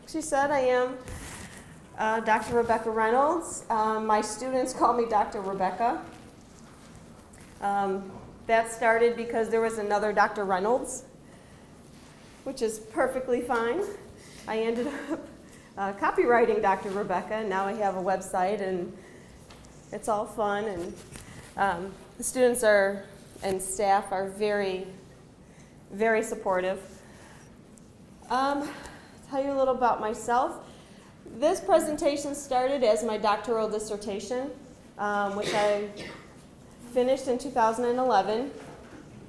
She said I am Dr. Rebecca Reynolds. My students call me Dr. Rebecca. That started because there was another Dr. Reynolds, which is perfectly fine. I ended up copywriting Dr. Rebecca, and now I have a website, and it's all fun. And the students and staff are very, very supportive. Tell you a little about myself. This presentation started as my doctoral dissertation, which I finished in 2011,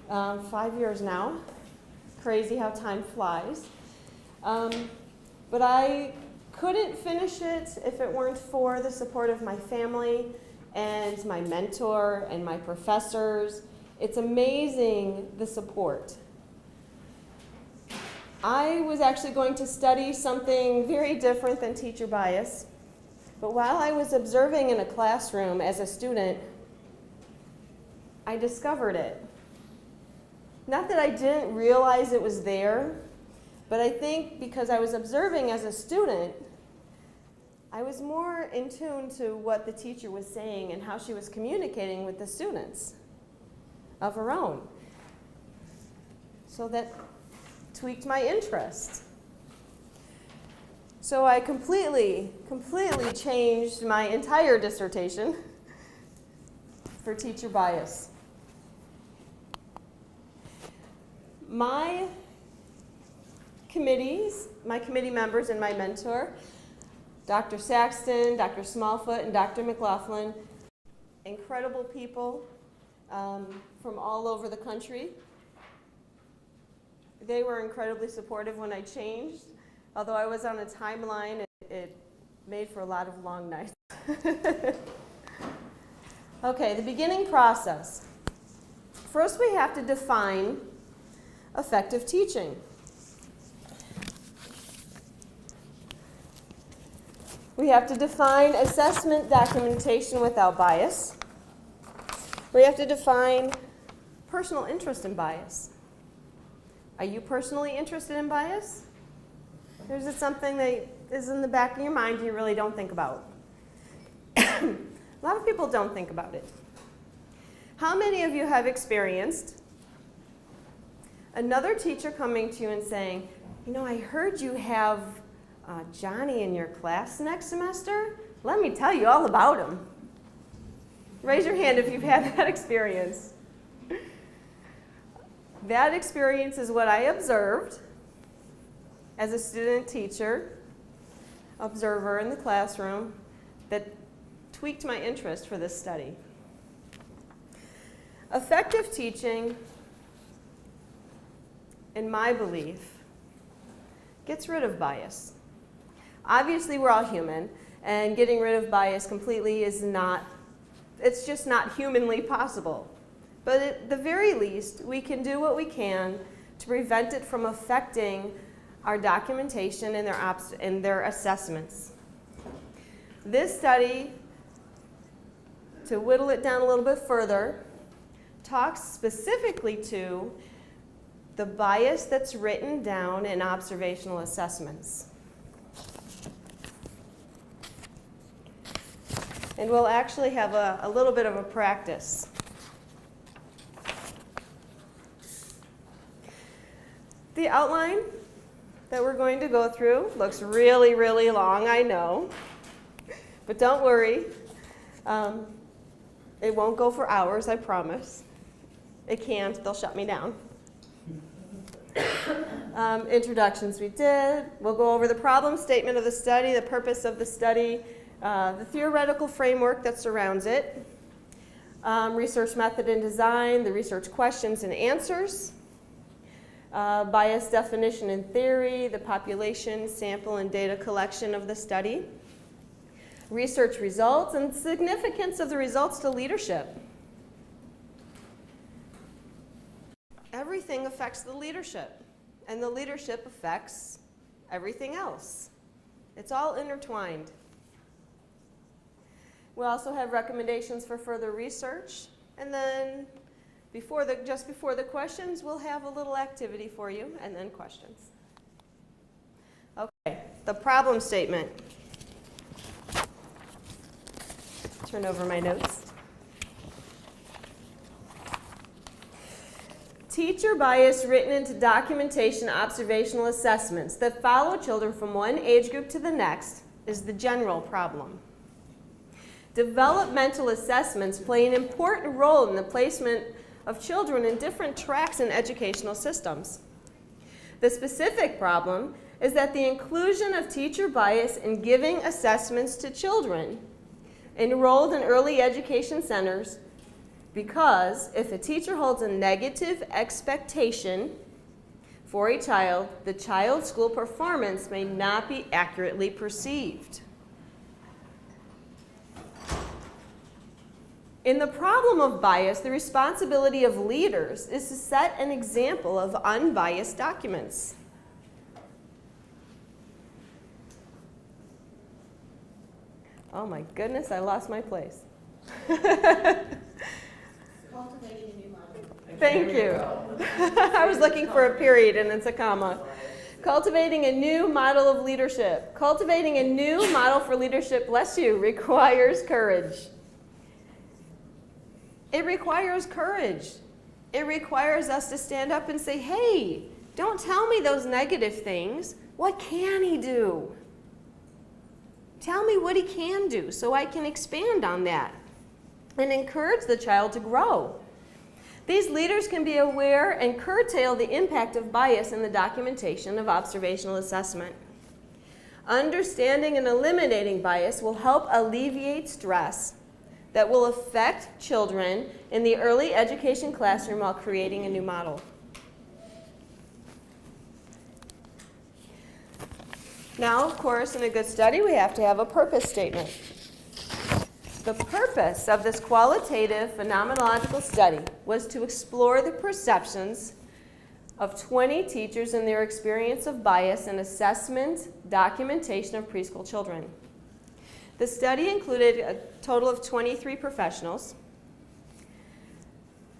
5 years now. Crazy how time flies. But I couldn't finish it if it weren't for the support of my family and my mentor and my professors. It's amazing, the support. I was actually going to study something very different than teacher bias, but while I was observing in a classroom as a student, I discovered it. Not that I didn't realize it was there, but I think because I was observing as a student, I was more in tune to what the teacher was saying and how she was communicating with the students of her own. So that tweaked my interest. So I completely changed my entire dissertation for teacher bias. My committee members and my mentor, Dr. Saxton, Dr. Smallfoot, and Dr. McLaughlin, incredible people from all over the country. They were incredibly supportive when I changed. Although I was on a timeline, it made for a lot of long nights. Okay, the beginning process. First, we have to define effective teaching. We have to define assessment documentation without bias. We have to define personal interest in bias. Are you personally interested in bias? Or is it something that is in the back of your mind you really don't think about? A lot of people don't think about it. How many of you have experienced another teacher coming to you and saying, you know, I heard you have Johnny in your class next semester? Let me tell you all about him. Raise your hand if you've had that experience. That experience is what I observed as a student teacher, observer in the classroom, that tweaked my interest for this study. Effective teaching, in my belief, gets rid of bias. Obviously, we're all human, and getting rid of bias completely is not, it's just not humanly possible. But at the very least, we can do what we can to prevent it from affecting our documentation and their assessments. This study, to whittle it down a little bit further, talks specifically to the bias that's written down in observational assessments. And we'll actually have a little bit of a practice. The outline that we're going to go through looks really, really long, I know. But don't worry. It won't go for hours, I promise. It can't. They'll shut me down. Introductions we did. We'll go over the problem statement of the study, the purpose of the study, the theoretical framework that surrounds it, research method and design, the research questions and answers, bias definition and theory, the population, sample, and data collection of the study, research results, and significance of the results to leadership. Everything affects the leadership, and the leadership affects everything else. It's all intertwined. We also have recommendations for further research, and then just before the questions, we'll have a little activity for you, and then questions. the problem statement. Turn over my notes. Teacher bias written into documentation observational assessments that follow children from one age group to the next is the general problem. Developmental assessments play an important role in the placement of children in different tracks in educational systems. The specific problem is that the inclusion of teacher bias in giving assessments to children enrolled in early education centers, because if a teacher holds a negative expectation for a child, the child's school performance may not be accurately perceived. In the problem of bias, the responsibility of leaders is to set an example of unbiased documents. Oh my goodness, I lost my place. Cultivating a new model. Thank you. I was looking for a period and it's a comma. Cultivating a new model of leadership. Cultivating a new model for leadership, bless you, requires courage. It requires courage. It requires us to stand up and say, hey, don't tell me those negative things. What can he do? Tell me what he can do so I can expand on that and encourage the child to grow. These leaders can be aware and curtail the impact of bias in the documentation of observational assessment. Understanding and eliminating bias will help alleviate stress that will affect children in the early education classroom while creating a new model. Now, of course, in a good study, we have to have a purpose statement. The purpose of this qualitative phenomenological study was to explore the perceptions of 20 teachers and their experience of bias in assessment documentation of preschool children. The study included a total of 23 professionals,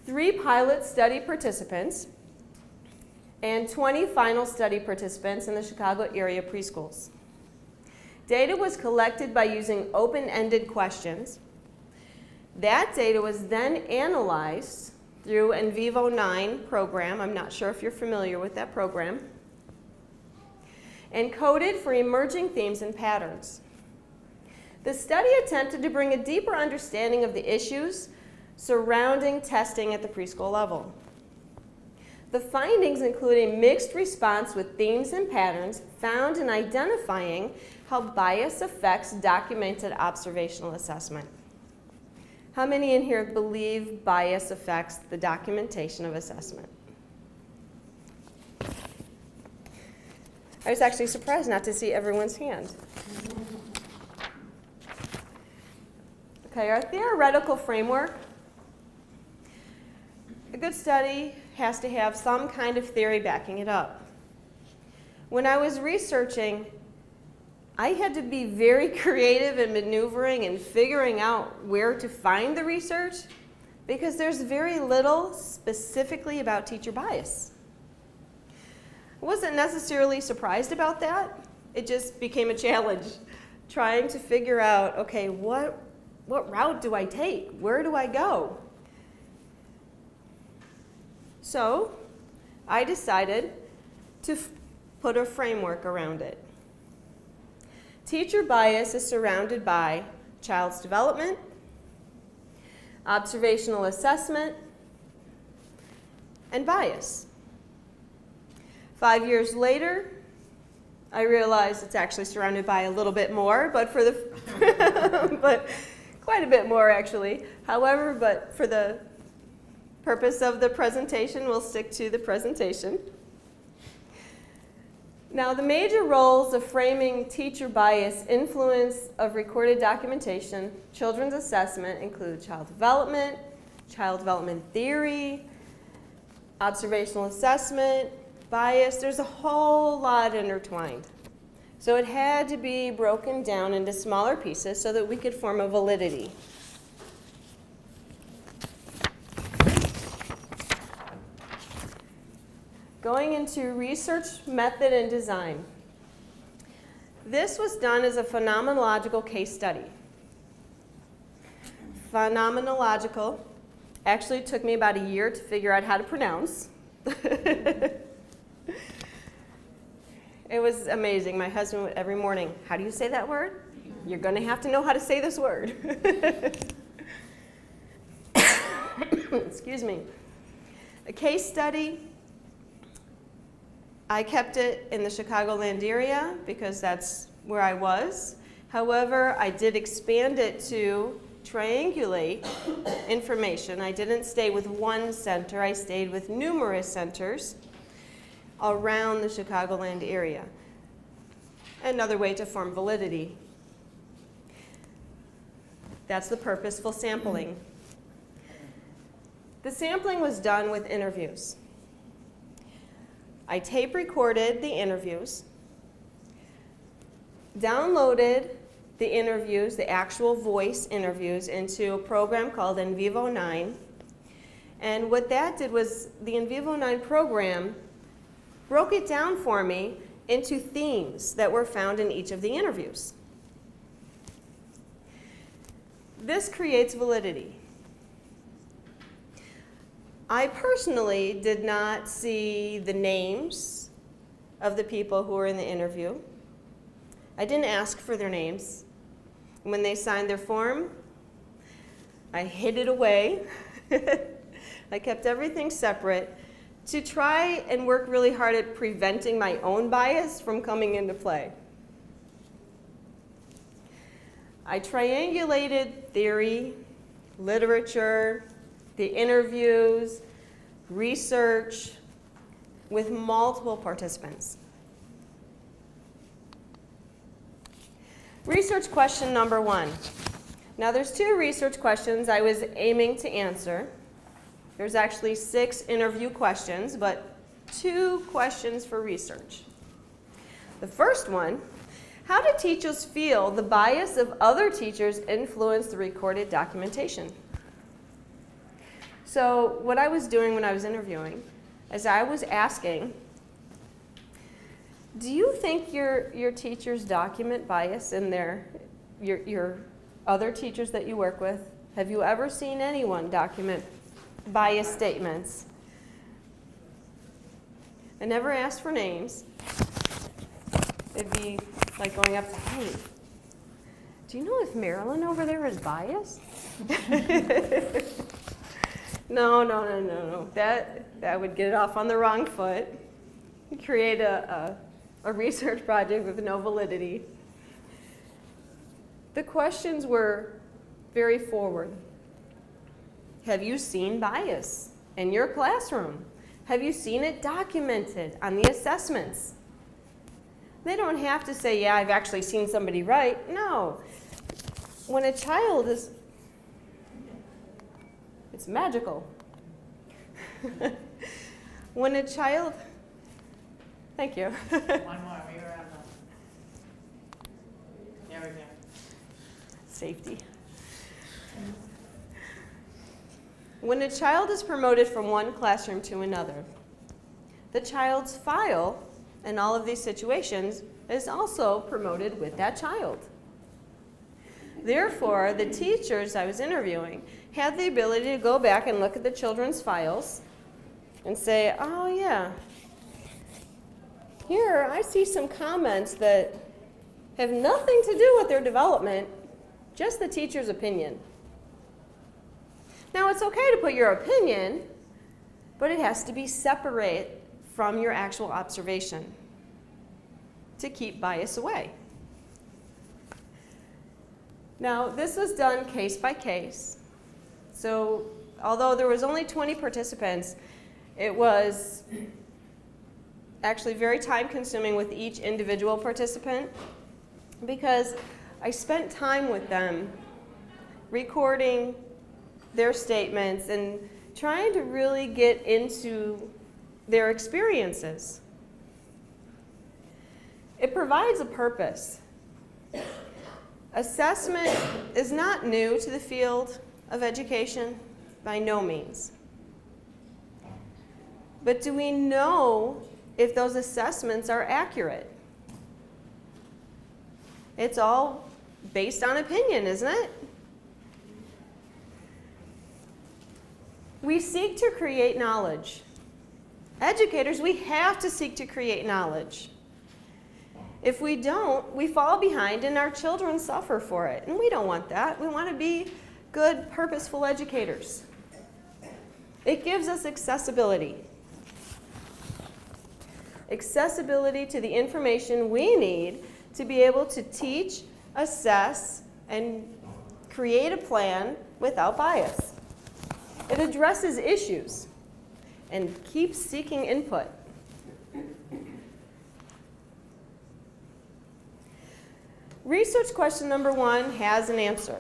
3 pilot study participants, and 20 final study participants in the Chicago area preschools. Data was collected by using open-ended questions. That data was then analyzed through an Vivo 9 program. I'm not sure if you're familiar with that program. And coded for emerging themes and patterns. The study attempted to bring a deeper understanding of the issues surrounding testing at the preschool level. The findings include a mixed response with themes and patterns found in identifying how bias affects documented observational assessment. How many in here believe bias affects the documentation of assessment? I was actually surprised not to see everyone's hand. Okay, our theoretical framework. A good study has to have some kind of theory backing it up. When I was researching, I had to be very creative in maneuvering and figuring out where to find the research because there's very little specifically about teacher bias. I wasn't necessarily surprised about that. It just became a challenge trying to figure out, okay, what route do I take? Where do I go? So I decided to put a framework around it. Teacher bias is surrounded by child's development, observational assessment, and bias. 5 years later, I realized it's actually surrounded by a little bit more, but quite a bit more actually. However, but for the purpose of the presentation, we'll stick to the presentation. Now, the major roles of framing teacher bias influence of recorded documentation, children's assessment include child development theory, observational assessment, bias. There's a whole lot intertwined. So it had to be broken down into smaller pieces so that we could form a validity. Going into research method and design. This was done as a phenomenological case study. Phenomenological actually took me about a year to figure out how to pronounce. It was amazing. My husband would every morning, how do you say that word? You're going to have to know how to say this word. Excuse me. A case study, I kept it in the Chicagoland area because that's where I was. However, I did expand it to triangulate information. I didn't stay with one center. I stayed with numerous centers around the Chicagoland area. Another way to form validity. That's the purposeful sampling. The sampling was done with interviews. I tape recorded the interviews, downloaded the interviews, the actual voice interviews, into a program called NVivo 9. And what that did was the NVivo 9 program broke it down for me into themes that were found in each of the interviews. This creates validity. I personally did not see the names of the people who were in the interview. I didn't ask for their names. When they signed their form, I hid it away. I kept everything separate to try and work really hard at preventing my own bias from coming into play. I triangulated theory, literature, the interviews, research with multiple participants. Research question number 1. Now there's 2 research questions I was aiming to answer. There's actually 6 interview questions, but 2 questions for research. The first one, how do teachers feel the bias of other teachers influence the recorded documentation? So what I was doing when I was interviewing is I was asking, do you think your teachers document bias in your other teachers that you work with? Have you ever seen anyone document bias statements? I never asked for names. It'd be like going up to, hey, do you know if Marilyn over there is biased? No. That would get it off on the wrong foot. Create a research project with no validity. The questions were very forward. Have you seen bias in your classroom? Have you seen it documented on the assessments? They don't have to say, yeah, I've actually seen somebody write. No. When a child is, it's magical. When a child, thank you. One more, we were on the, there we go. Safety. When a child is promoted from one classroom to another, the child's file in all of these situations is also promoted with that child. Therefore, the teachers I was interviewing had the ability to go back and look at the children's files and say, oh yeah, here I see some comments that have nothing to do with their development, just the teacher's opinion. Now, it's okay to put your opinion, but it has to be separate from your actual observation to keep bias away. Now, this was done case by case. So, although there was only 20 participants, it was actually very time-consuming with each individual participant because I spent time with them recording their statements and trying to really get into their experiences. It provides a purpose. Assessment is not new to the field of education, by no means. But do we know if those assessments are accurate? It's all based on opinion, isn't it? We seek to create knowledge. Educators, we have to seek to create knowledge. If we don't, we fall behind and our children suffer for it. And we don't want that. We want to be good, purposeful educators. It gives us accessibility. Accessibility to the information we need to be able to teach, assess, and create a plan without bias. It addresses issues and keeps seeking input. Research question number 1 has an answer.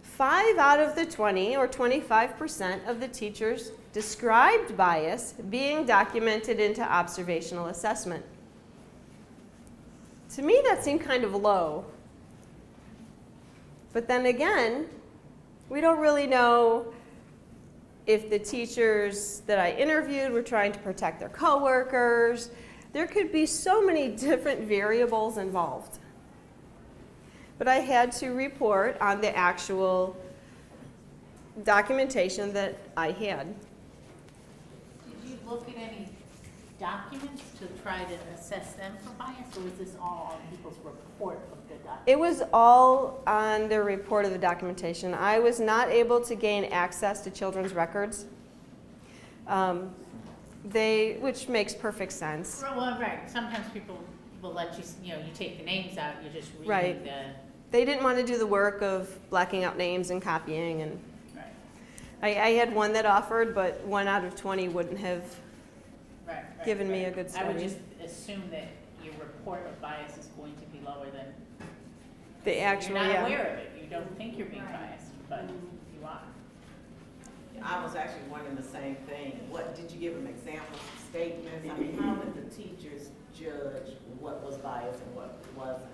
5 out of the 20, or 25% of the teachers described bias being documented into observational assessment. To me, that seemed kind of low. But then again, we don't really know if the teachers that I interviewed were trying to protect their coworkers. There could be so many different variables involved. But I had to report on the actual documentation that I had. Did you look at any documents to try to assess them for bias, or was this all on people's report of the document? It was all on their report of the documentation. I was not able to gain access to children's records, which makes perfect sense. Well, right. Sometimes people will let you, you take the names out, you're just reading Right. They didn't want to do the work of blacking out names and copying. And Right. I had one that offered, but 1 out of 20 wouldn't have Right. given me a good I would study. just assume that your report of bias is going to be lower than, The actual, you're not yeah. aware of it. You don't think you're being biased, but you are. I was actually wondering the same thing. What, did you give them examples of statements? I mean, how did the teachers judge what was biased and what wasn't?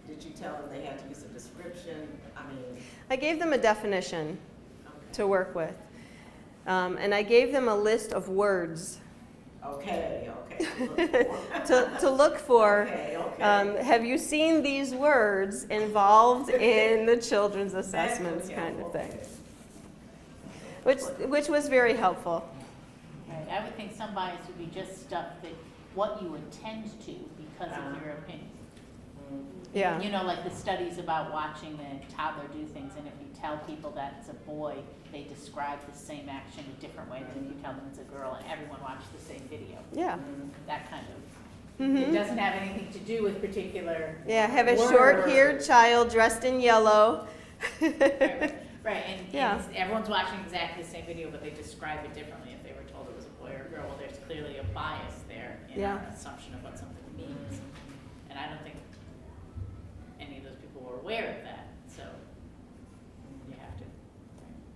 Did you tell them they had to use a description? I mean, I gave them a definition okay. to work with. And I gave them a list of words Okay. to look for. Okay, okay. Have you seen these words involved in the children's assessments kind of thing? Which was very helpful. Right. I would think some bias would be just stuff that, what you attend to because of your opinion. Yeah. Like the studies about watching the toddler do things, and if you tell people that it's a boy, they describe the same action a different way than if you tell them it's a girl, and everyone watched the same video. Yeah. That kind of. Mhm. It doesn't have anything to do with particular. Yeah, have a word. short-haired child dressed in yellow. Right, and Yeah. everyone's watching exactly the same video, but they describe it differently if they were told it was a boy or a girl. Well, there's clearly a bias there in Yeah. our assumption of what something means. And I don't think any of those people were aware of that, so you have to.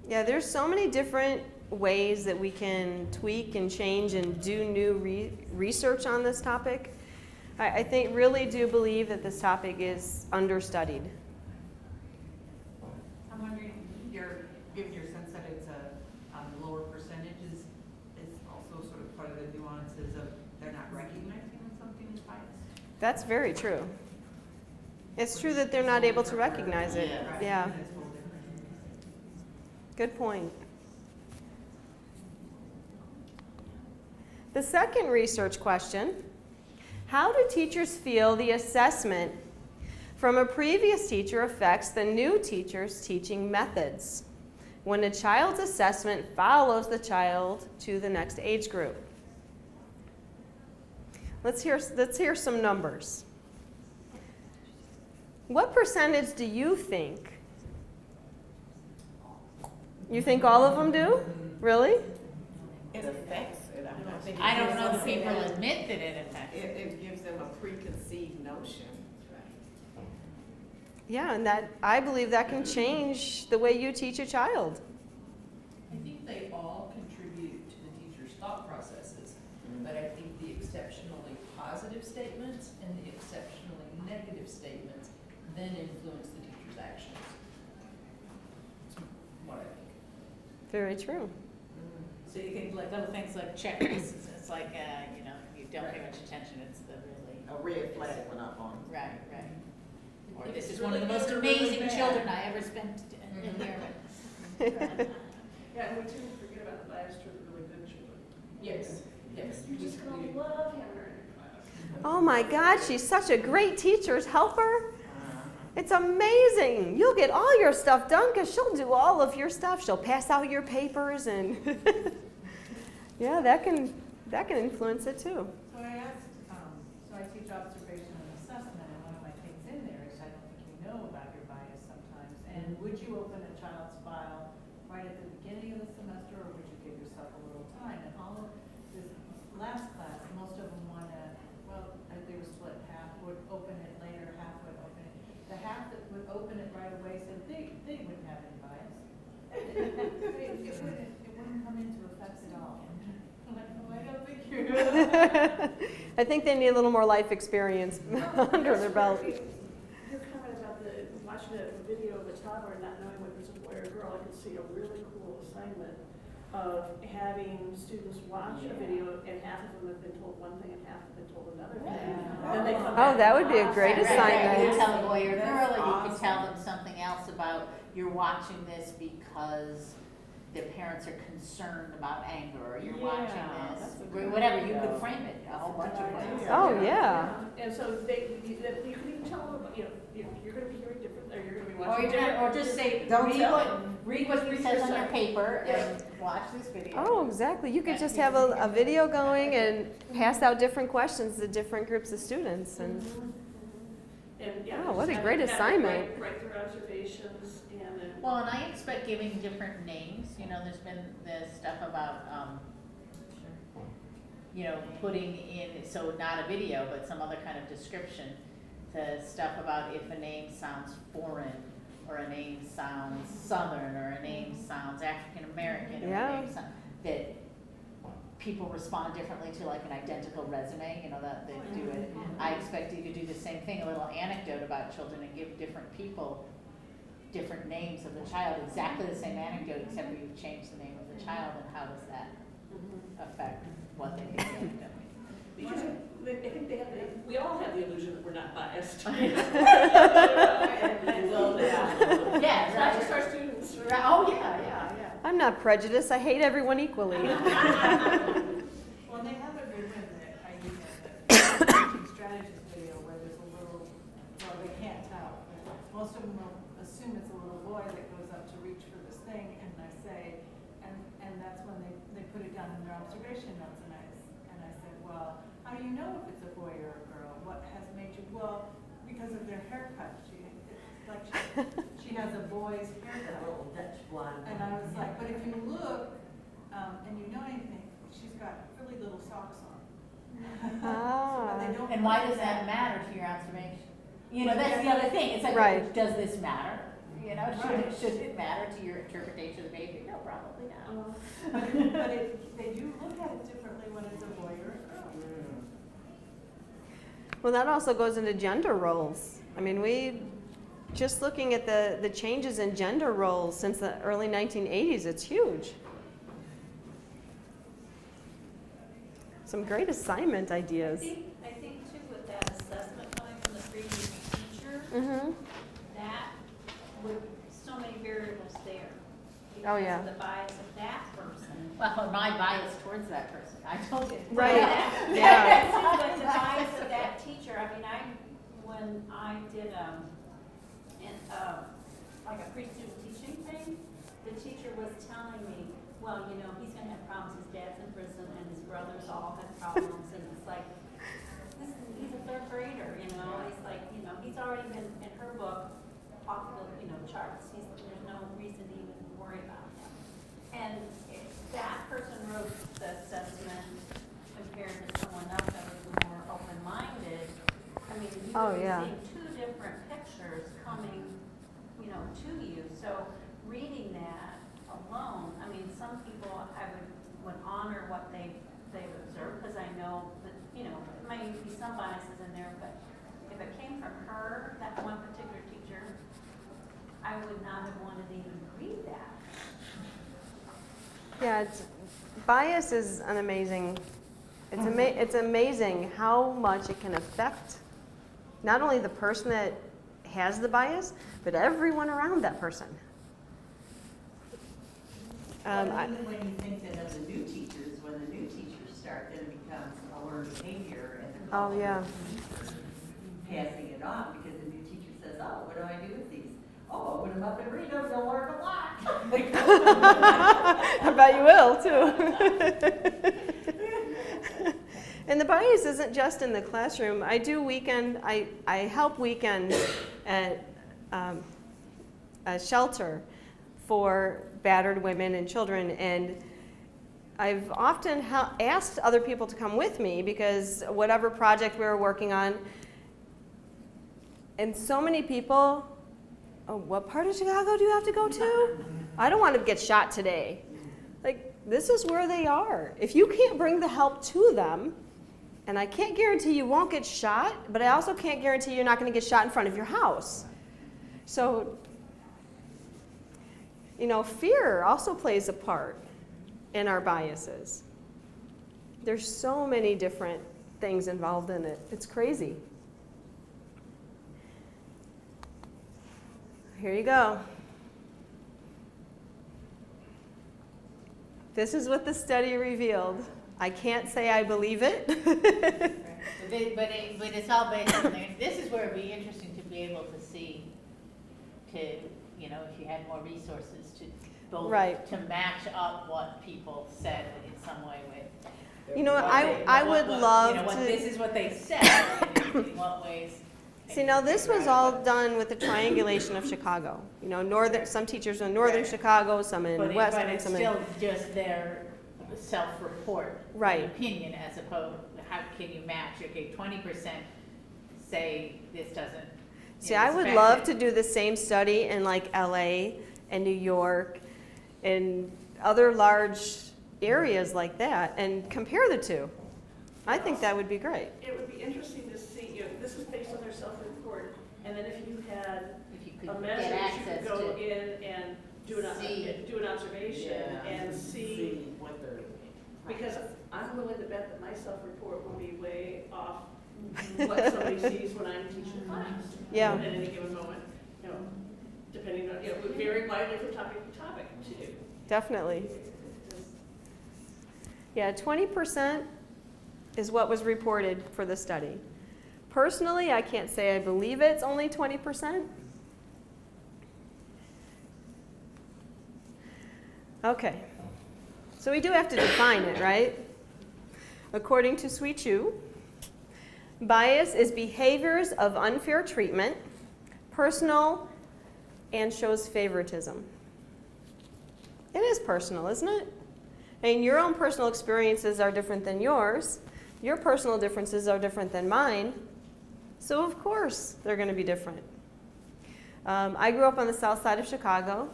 Yeah, there's so many different ways that we can tweak and change and do new research on this topic. I think really do believe that this topic is understudied. I'm wondering, given your sense that it's a lower percentage, is also sort of part of the nuances of they're not recognizing when something is biased? That's very true. It's true that they're not able to recognize it. Yeah. Yeah, It's a whole different- good point. The second research question, how do teachers feel the assessment from a previous teacher affects the new teacher's teaching methods when a child's assessment follows the child to the next age group? Let's hear some numbers. What percentage do you think? You think all of them do? Really? It affects it. I don't know that people admit that it affects. It gives them a preconceived notion. Yeah, and I believe that can change the way you teach a child. I think they all contribute to the teacher's thought processes, but I think the exceptionally positive statements and the exceptionally negative statements then influence the teacher's actions. That's what I think. Very true. So you think like little things like checklists, it's like, you don't pay Right. much attention, it's the really, A red flag went up on. right, right. Or If this it's is one of the really most good or really amazing bad. children I ever spent in here with. Yeah, and we tend to forget about the bias toward the really good children. Yes, yes. You're just gonna love having her in your class. Oh my God, she's such a great teacher's helper. Uh-huh. It's amazing. You'll get all your stuff done because she'll do all of your stuff. She'll pass out your papers and yeah, that can influence it too. So I asked, so I teach observation and assessment, and one of my things in there is I don't think you know about your bias sometimes. And would you open a child's file right at the beginning of the semester, or would you give yourself a little time? And all of this last class, most of them wanna, well, they were split half, would open it later, half would open it. The half that would open it right away said they wouldn't have any bias. It wouldn't come into effect at all. I'm like, oh, I don't think you're. I think they need a little more life experience under their belt. Your comment about watching a video of a toddler and not knowing whether it's a boy or a girl, I could see a really cool assignment of having students watch a video and half of them have been told one thing and half have been told another thing. Then they come Oh, back that and would be a watch great it. assignment. You tell a boy or a That's girl, or you could awesome. tell them something else about, you're watching this because their parents are concerned about anger, or you're watching Yeah, this, that's a or good whatever, you idea. could frame it a whole bunch of ways. Oh, yeah. And so you can even tell them, you're gonna be hearing different, or you're gonna be Or watching you're different. gonna, or just say, Don't read tell what it says on your paper Yeah. and watch this video. Oh, exactly. You could just have a video going and pass out different questions to different groups of students. And And, yeah, Oh, what a just great have them assignment. write their observations and then. Well, and I expect giving different names, there's been the stuff about, putting in, so not a video, but some other kind of description, the stuff about if a name sounds foreign, or a name sounds southern, or a name sounds African American, or Yeah. a name sounds, that people respond differently to, like an identical resume, that they do it. I expect you to do the same thing, a little anecdote about children, and give different people different names of the child, exactly the same anecdote, except for you've changed the name of the child, and how does that affect what they think the anecdote means? Because I think we all have the illusion that we're not biased. Well, yeah. Yeah, It's not right. just our students. Right. Oh, yeah. I'm not prejudiced. I hate everyone equally. Well, they have a good one that I use as a teaching strategist video where there's a little, well, they can't tell. But most of them will assume it's a little boy that goes up to reach for this thing, and I say, and that's when they put it down in their observation notes, and I said, well, how do you know if it's a boy or a girl? What has made you, well, because of their haircut. It's like she has a boy's haircut. Dutch blonde. And I was like, but if you look, and you know anything, she's got really little socks on. Ah. But they don't And why put does that matter to your observation? Well, That's the yeah. other thing, it's like, Right. does this matter? Right. Should it matter to your interpretation of the behavior? No, probably not. But they do look at it differently when it's a boy or a girl. Well, that also goes into gender roles. I mean, just looking at the changes in gender roles since the early 1980s, it's huge. Some great assignment ideas. I think too with that assessment coming from the previous teacher, Mm-hmm. that would, so many variables there. Oh, yeah. Because of the bias of that person. Well, my bias towards that person, I told you. Right. Yeah. But the bias of that teacher, I mean, when I did, like a pre-student teaching thing, the teacher was telling me, well, he's gonna have problems, his dad's in prison and his brothers all have problems, and it's like, he's a third grader, it's like, he's already been, in her book, off the, charts, there's no reason to even worry about him. And if that person wrote the assessment compared to someone else that was more open-minded, I mean, you Oh, would be yeah. seeing two different pictures coming, to you. So reading that alone, I mean, some people I would honor what they've observed, because I know that, there might be some biases in there, but if it came from her, that one particular teacher, I would not have wanted to even read that. Yeah, bias is an amazing It's amazing how much it can affect not only the person that has the bias, but everyone around that person. Well, even when you think that of the new teachers, when the new teachers start, then it becomes a learned behavior and the Oh, yeah. passing it on, because the new teacher says, oh, what do I do with these? Oh, open them up and read them, they'll learn a lot. I bet you will too. And the bias isn't just in the classroom. I do I help weekends at a shelter for battered women and children, and I've often asked other people to come with me because whatever project we were working on, and so many people, oh, what part of Chicago do you have to go to? I don't want to get shot today. Like, this is where they are. If you can't bring the help to them, and I can't guarantee you won't get shot, but I also can't guarantee you're not going to get shot in front of your house. So, you know, fear also plays a part in our biases. There's so many different things involved in it. It's crazy. Here you go. This is what the study revealed. I can't say I believe it. But it's all based on there. This is where it'd be interesting to be able to see, you know, if you had more resources to both, Right. to match up what people said in some way with. You know, what I would love you know, to. this is what they said, and in what ways. See, now this was all done with the triangulation of Chicago. You know, some teachers in northern Right. Chicago, some in But western, it's some in. still just their self-report. Right. Opinion, as opposed, how can you match, okay, 20% say this doesn't. See, I would love to do the same study in like LA and New York and other large areas like that and compare the two. I think that would be great. It would be interesting to see, you know, this is based on their self-report, and then if you had If you could a get measure, you access could go to. in and do an observation Yeah. and see, what they're. because I'm willing to bet that my self-report will be way off what somebody sees when I'm teaching class. Yeah. At any given moment, you know, depending on, you know, it would vary widely from topic to topic too. Definitely. Yeah, 20% is what was reported for the study. Personally, I can't say I believe it's only 20%. Okay, so we do have to define it, right? According to Sweet Chu, bias is behaviors of unfair treatment, personal, and shows favoritism. It is personal, isn't it? I mean, your own personal experiences are different than yours. Your personal differences are different than mine. So of course, they're going to be different. I grew up on the south side of Chicago.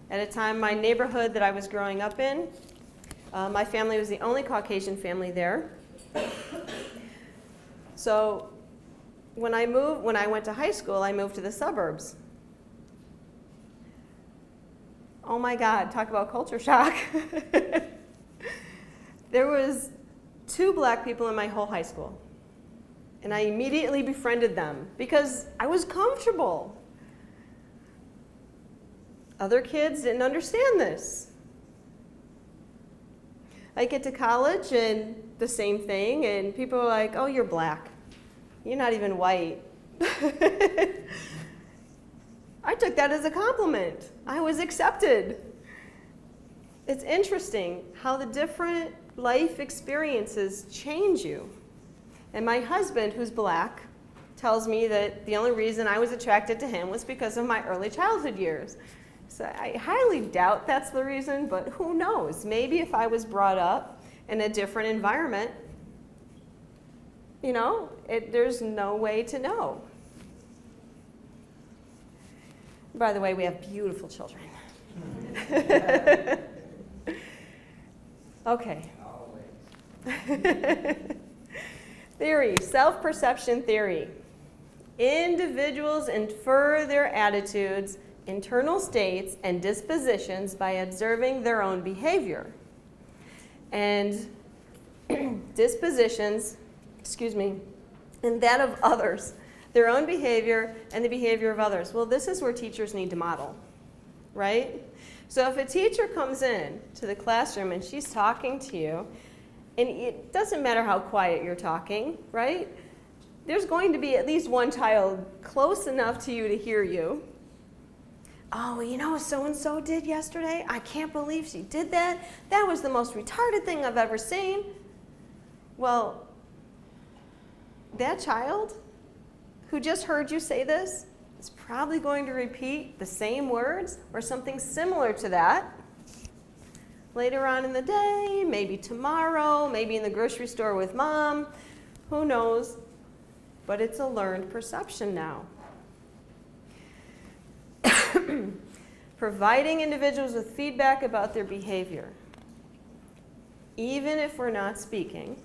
At a time, my neighborhood that I was growing up in, my family was the only Caucasian family there. So when I went to high school, I moved to the suburbs. Oh my God, talk about culture shock. There was 2 black people in my whole high school. And I immediately befriended them because I was comfortable. Other kids didn't understand this. I get to college and the same thing, and people are like, oh, you're black. You're not even white. I took that as a compliment. I was accepted. It's interesting how the different life experiences change you. And my husband, who's black, tells me that the only reason I was attracted to him was because of my early childhood years. So I highly doubt that's the reason, but who knows? Maybe if I was brought up in a different environment, you know, there's no way to know. By the way, we have beautiful children. Okay. Theory, self-perception theory. Individuals infer their attitudes, internal states, and dispositions by observing their own behavior. And dispositions, and that of others, their own behavior and the behavior of others. Well, this is where teachers need to model, right? So if a teacher comes in to the classroom and she's talking to you, and it doesn't matter how quiet you're talking, right? There's going to be at least one child close enough to you to hear you. Oh, you know what so-and-so did yesterday? I can't believe she did that. That was the most retarded thing I've ever seen. Well, that child who just heard you say this is probably going to repeat the same words or something similar to that later on in the day, maybe tomorrow, maybe in the grocery store with mom, who knows? But it's a learned perception now. Providing individuals with feedback about their behavior. Even if we're not speaking,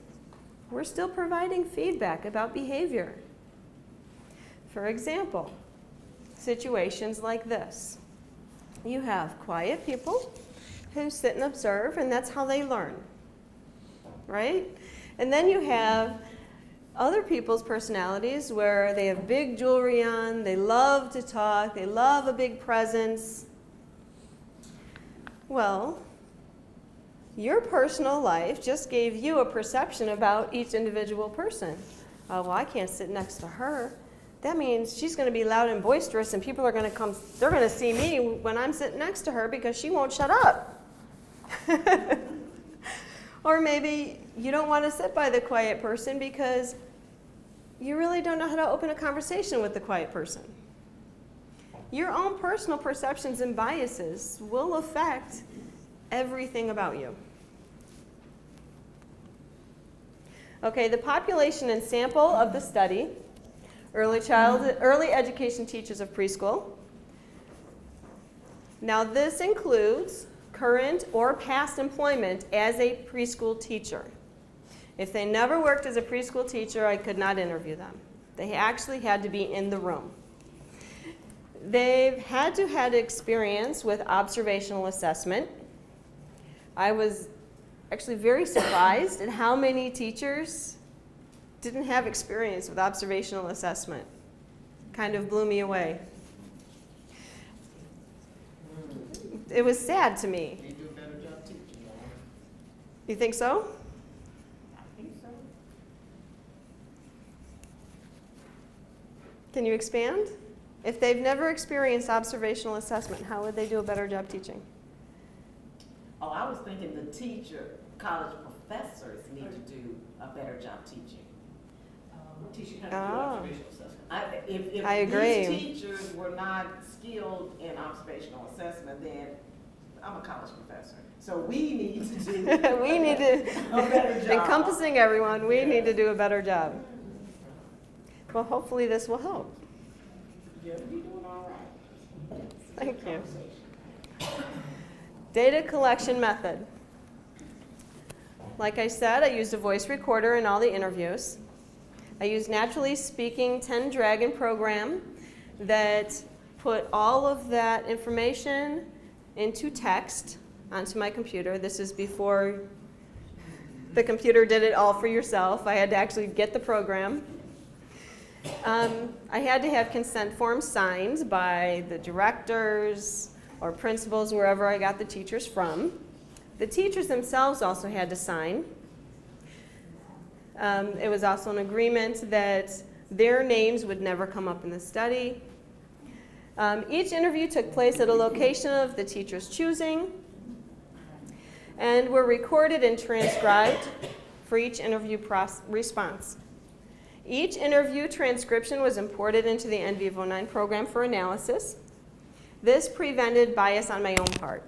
we're still providing feedback about behavior. For example, situations like this. You have quiet people who sit and observe, and that's how they learn, right? And then you have other people's personalities where they have big jewelry on, they love to talk, they love a big presence. Well, your personal life just gave you a perception about each individual person. Oh, well, I can't sit next to her. That means she's going to be loud and boisterous, and people are going to come, they're going to see me when I'm sitting next to her because she won't shut up. Or maybe you don't want to sit by the quiet person because you really don't know how to open a conversation with the quiet person. Your own personal perceptions and biases will affect everything about you. Okay, the population and sample of the study, early education teachers of preschool. Now this includes current or past employment as a preschool teacher. If they never worked as a preschool teacher, I could not interview them. They actually had to be in the room. They've had to have experience with observational assessment. I was actually very surprised at how many teachers didn't have experience with observational assessment. Kind of blew me away. It was sad to me. They do a better job teaching, though. You think so? I think so. Can you expand? If they've never experienced observational assessment, how would they do a better job teaching? Oh, I was thinking the college professors need to do a better job teaching. Teaching how to do observational assessment. I If agree. these teachers were not skilled in observational assessment, then I'm a college professor. So we need to do We need to, a better job. encompassing everyone, we need to do a better job. Well, hopefully this will help. You're doing all right. Thank you. Data collection method. Like I said, I used a voice recorder in all the interviews. I used Naturally Speaking 10 Dragon program that put all of that information into text onto my computer. This is before the computer did it all for yourself. I had to actually get the program. I had to have consent forms signed by the directors or principals, wherever I got the teachers from. The teachers themselves also had to sign. It was also an agreement that their names would never come up in the study. Each interview took place at a location of the teacher's choosing and were recorded and transcribed for each interview response. Each interview transcription was imported into the NVivo 9 program for analysis. This prevented bias on my own part.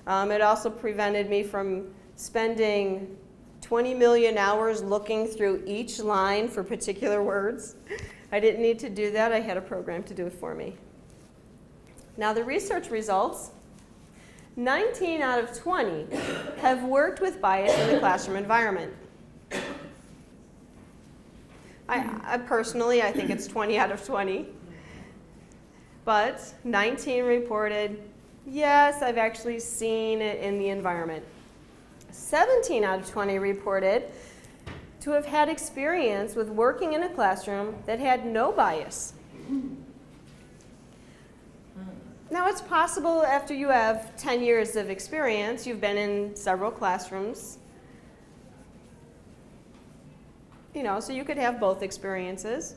It also prevented me from spending 20 million hours looking through each line for particular words. I didn't need to do that. I had a program to do it for me. Now the research results, 19 out of 20 have worked with bias in the classroom environment. I personally, I think it's 20 out of 20. But 19 reported, yes, I've actually seen it in the environment. 17 out of 20 reported to have had experience with working in a classroom that had no bias. Now, it's possible after you have 10 years of experience, you've been in several classrooms, you know, so you could have both experiences.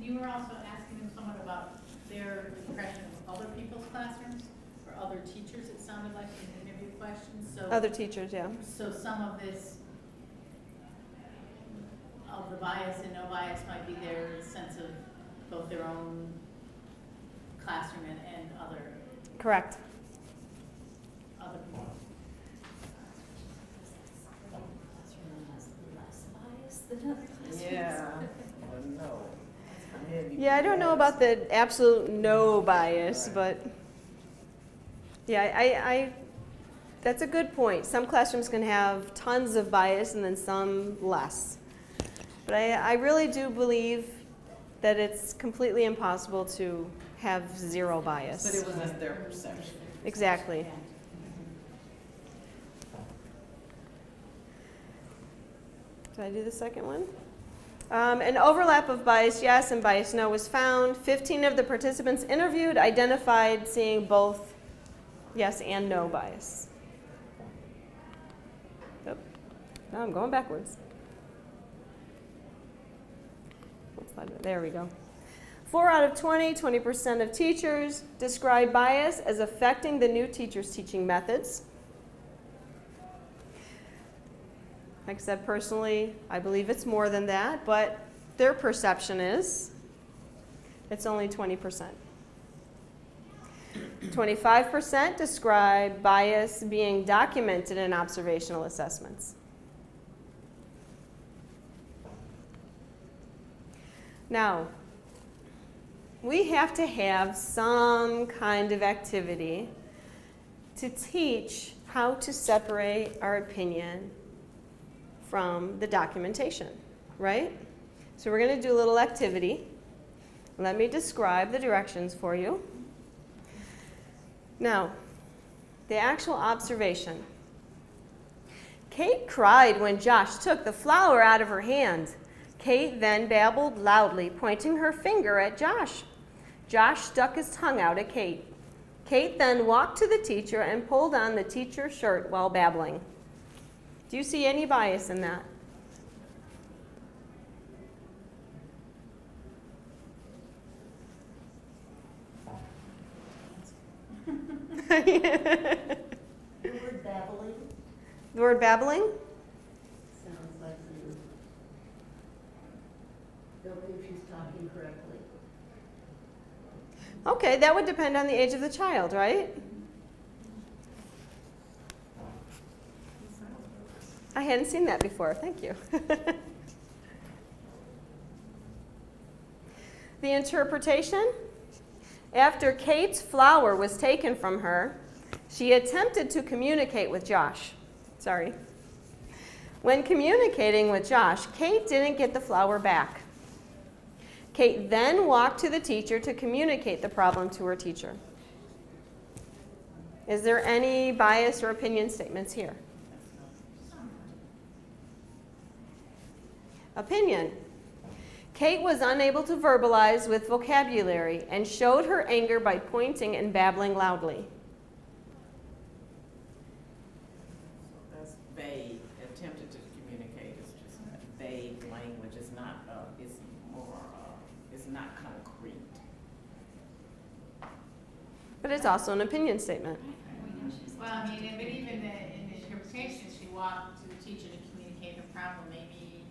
You were also asking them somewhat about their impression of other people's classrooms, or other teachers, it sounded like in the interview questions, so. Other teachers, yeah. So some of this, of the bias and no bias might be their sense of both their own classroom and other Correct. people. Yeah, no. Yeah, I don't know about the absolute no bias, but yeah, I that's a good point. Some classrooms can have tons of bias and then some less. But I really do believe that it's completely impossible to have zero bias. But it was just their perception. Exactly. Did I do the second one? An overlap of bias yes and bias no was found. 15 of the participants interviewed identified seeing both yes and no bias. Oop. Now I'm going backwards. There we go. 4 out of 20, 20% of teachers describe bias as affecting the new teacher's teaching methods. Like I said, personally, I believe it's more than that, but their perception is it's only 20%. 25% describe bias being documented in observational assessments. Now, we have to have some kind of activity to teach how to separate our opinion from the documentation, right? So we're going to do a little activity. Let me describe the directions for you. Now, the actual observation. Kate cried when Josh took the flower out of her hand. Kate then babbled loudly, pointing her finger at Josh. Josh stuck his tongue out at Kate. Kate then walked to the teacher and pulled on the teacher's shirt while babbling. Do you see any bias in that? The word babbling The word babbling? sounds like you don't think she's talking correctly. Okay, that would depend on the age of the child, right? I hadn't seen that before. Thank you. The interpretation? After Kate's flower was taken from her, she attempted to communicate with Josh. Sorry. When communicating with Josh, Kate didn't get the flower back. Kate then walked to the teacher to communicate the problem to her teacher. Is there any bias or opinion statements here? Opinion. Kate was unable to verbalize with vocabulary and showed her anger by pointing and babbling loudly. So that's vague. Attempted to communicate is just vague language. It's not. It's more. It's not concrete. But it's also an opinion statement. Well, I mean, but even in the interpretation, she walked to the teacher to communicate her problem. Maybe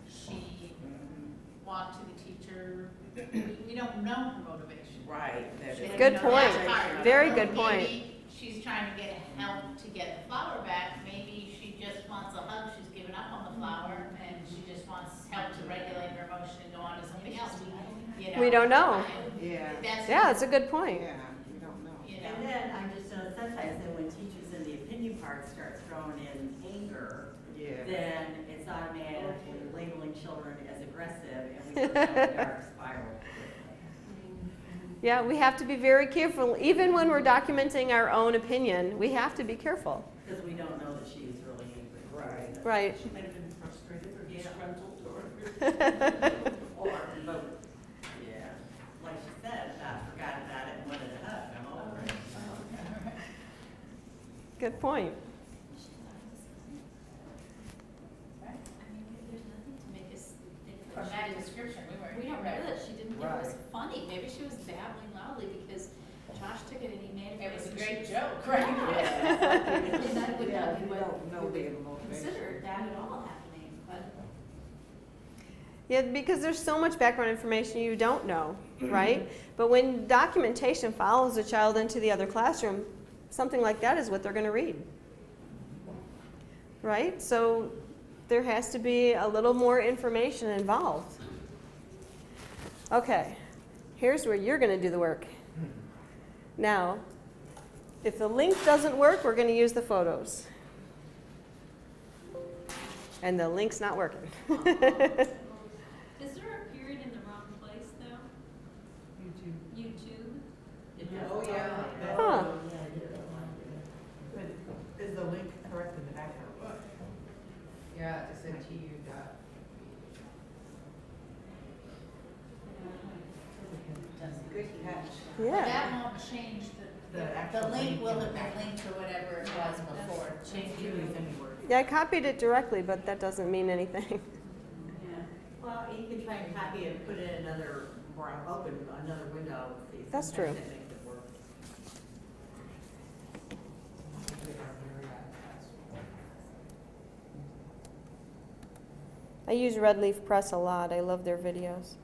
she walked to the teacher. We don't know her motivation. Right. That She is. had Good no point. desire. Very good point. Maybe she's trying to get help to get the flower back. Maybe she just wants a hug. She's given up on the flower, and she just wants help to regulate her emotion and go on to something else. You know? We don't know. Yeah. Yeah, it's a good point. Yeah. We don't know. You know. And then I'm just sometimes then when teachers in the opinion part start throwing in anger, Yeah. then it's automatically labeling children as aggressive, and we go down the dark spiral. Yeah, we have to be very careful. Even when we're documenting our own opinion, we have to be careful. Because we don't know Right. She might have been frustrated or Yeah. disgruntled or. Or vote. Yeah. Like she said, I forgot about it and wanted a hug, I'm over it. Good point. I mean, there's nothing to make us think From that that she didn't. description, we We don't weren't. know that she didn't think it was Right. funny. Maybe she was babbling loudly because Josh took it and he made It was a and great she- joke, right? Yeah. And that would Yeah, not be you what don't know we their would motivation. consider that at all happening, but. Yeah, because there's so much background information you don't know, right? But when documentation follows a child into the other classroom, something like that is what they're going to read. Right? So there has to be a little more information involved. Okay, here's where you're going to do the work. Now, if the link doesn't work, we're going to use the photos. And the link's not working. Is there a period in the wrong place though? YouTube? Oh, yeah. Huh. But is the link correct in the background? Yeah, it said TU dot. Good catch. Yeah. That won't change The the actual link link will in the have been back. linked to whatever it was before. Change Julie's anywhere. Yeah, I copied it directly, but that doesn't mean anything. Yeah. Well, you can try and copy it and put it in another, or open another window. See, That's sometimes true. That makes it work. I use Red Leaf Press a lot. I love their videos.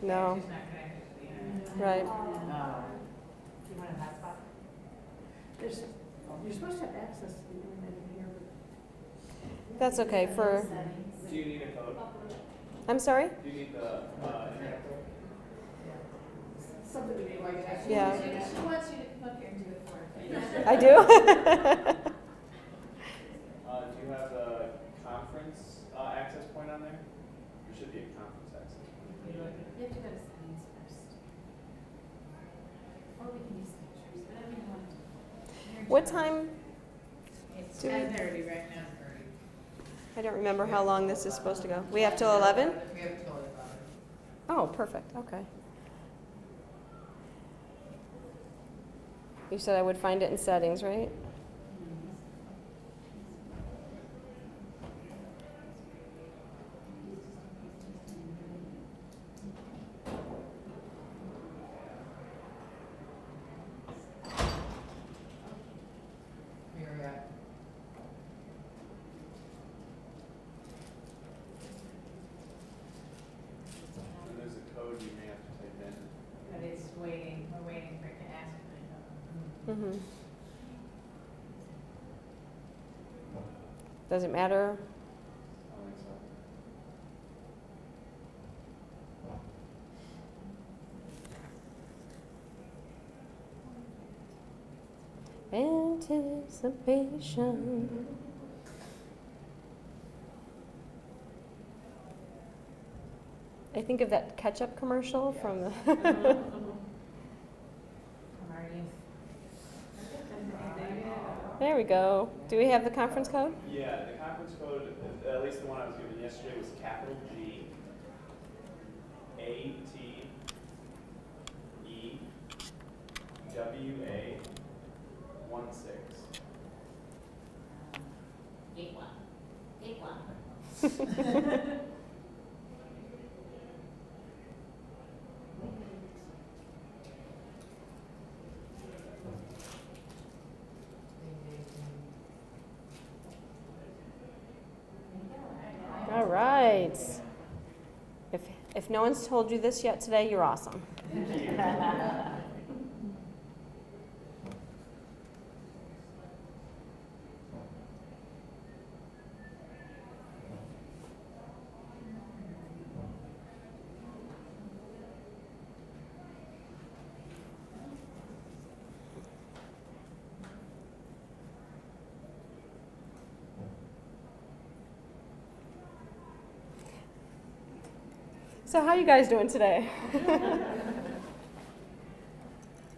No. She's not connected to the internet. Right. No. Do you want a hotspot? There's, you're supposed to have access to the internet in here, but. That's okay for. Do you need a code? I'm sorry? Do you need the internet code? Something to be like that. Yeah. She wants you to come up here and do it for her. I do? Do you have the conference access point on there? There should be a conference access point. You have to go to settings first. Or we can use pictures, whatever you want. Your What choice. time? It's Do we- 10:30 right now. I don't remember how long this is supposed to go. We have till 11? We have till 11. Oh, perfect. Okay. You said I would find it in settings, right? Where are you at? And there's a code you may have to type in. But it's waiting, we're waiting for it to ask me. Mm-hmm. Does it matter? I don't think so. Anticipation. I think of that ketchup commercial from the. From our youth. There we go. Do we have the conference code? Yeah, the conference code, at least the one I was given yesterday, was capital G A T E W A 16. 8-1. All right. If no one's told you this yet today, you're awesome. So how you guys doing today? I have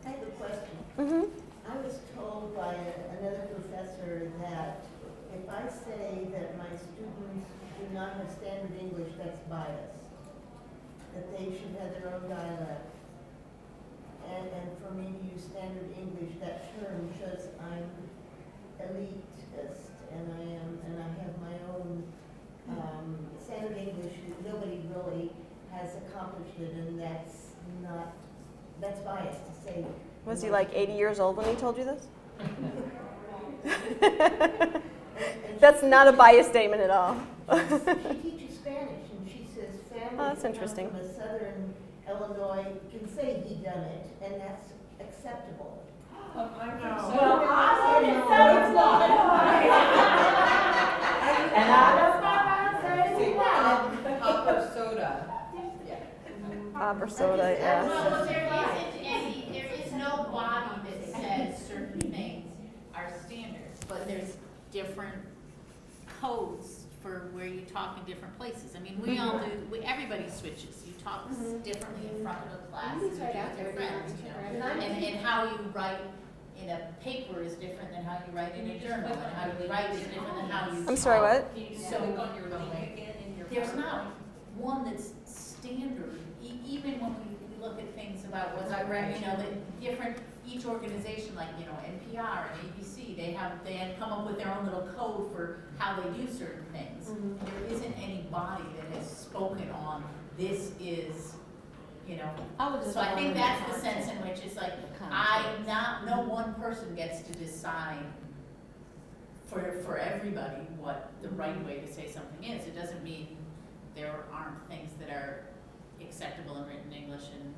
a question. Mm-hmm. I was told by another professor that if I say that my students do not have standard English, that's bias. That they should have their own dialect. And for me to use standard English, that term shows I'm elitist, and I have my own standard English. Nobody really has accomplished it, and that's bias to say. Was he like 80 years old when he told you this? That's not a biased statement at all. She teaches Spanish, and she says families that's that come interesting. from a southern Illinois can say he done it, and that's acceptable. I'm from Well, Southern I said And I don't know how to say it. Upper Soda. Or soda, yeah. Well, there is no body that says certain things are standards, but there's different codes for where you talk in different places. I mean, we all do, everybody switches. You talk differently in front of a class than you do with your friends, you know? And how you write in a paper is different than how you write in a journal, and how you write is different than how you I'm sorry, what? Can you So, click on your link again in your there's not PowerPoint? one that's standard, even when we look at things about what's, you know, the different, each organization, like, you know, NPR and ABC, they had come up with their own little code for how they do certain things. There isn't any body that has spoken on, this is, you know, so I think that's the sense in which it's like, no one person gets to decide for everybody what the right way to say something is. It doesn't mean there aren't things that are acceptable in written English and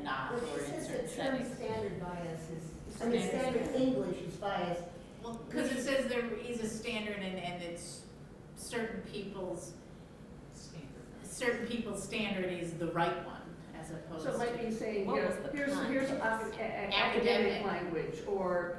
not, Well, or she in says certain the term settings. standard bias is, standard English is bias. Well, because it says there is a standard and it's certain people's standard is the right one, as opposed So it might to. be saying, What you know, was the here's context? academic language, or,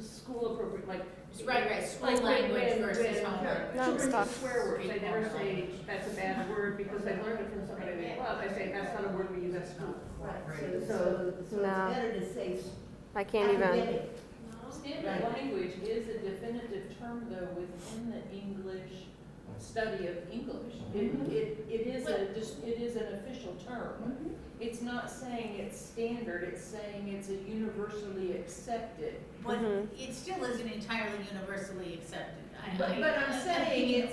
school appropriate, like. Right, school like language when versus home language. No, children stop. use swear words, I never Speak say, home that's a bad word, because I learned it from somebody they love, I say, that's not a word we use at school. Right, so it's No. better to say I can't even. academic. Standard language is a definitive term though within the English study of English. It is an official term. It's not saying it's standard, it's saying it's a universally accepted. But Mhm. it still isn't entirely universally accepted. But I'm saying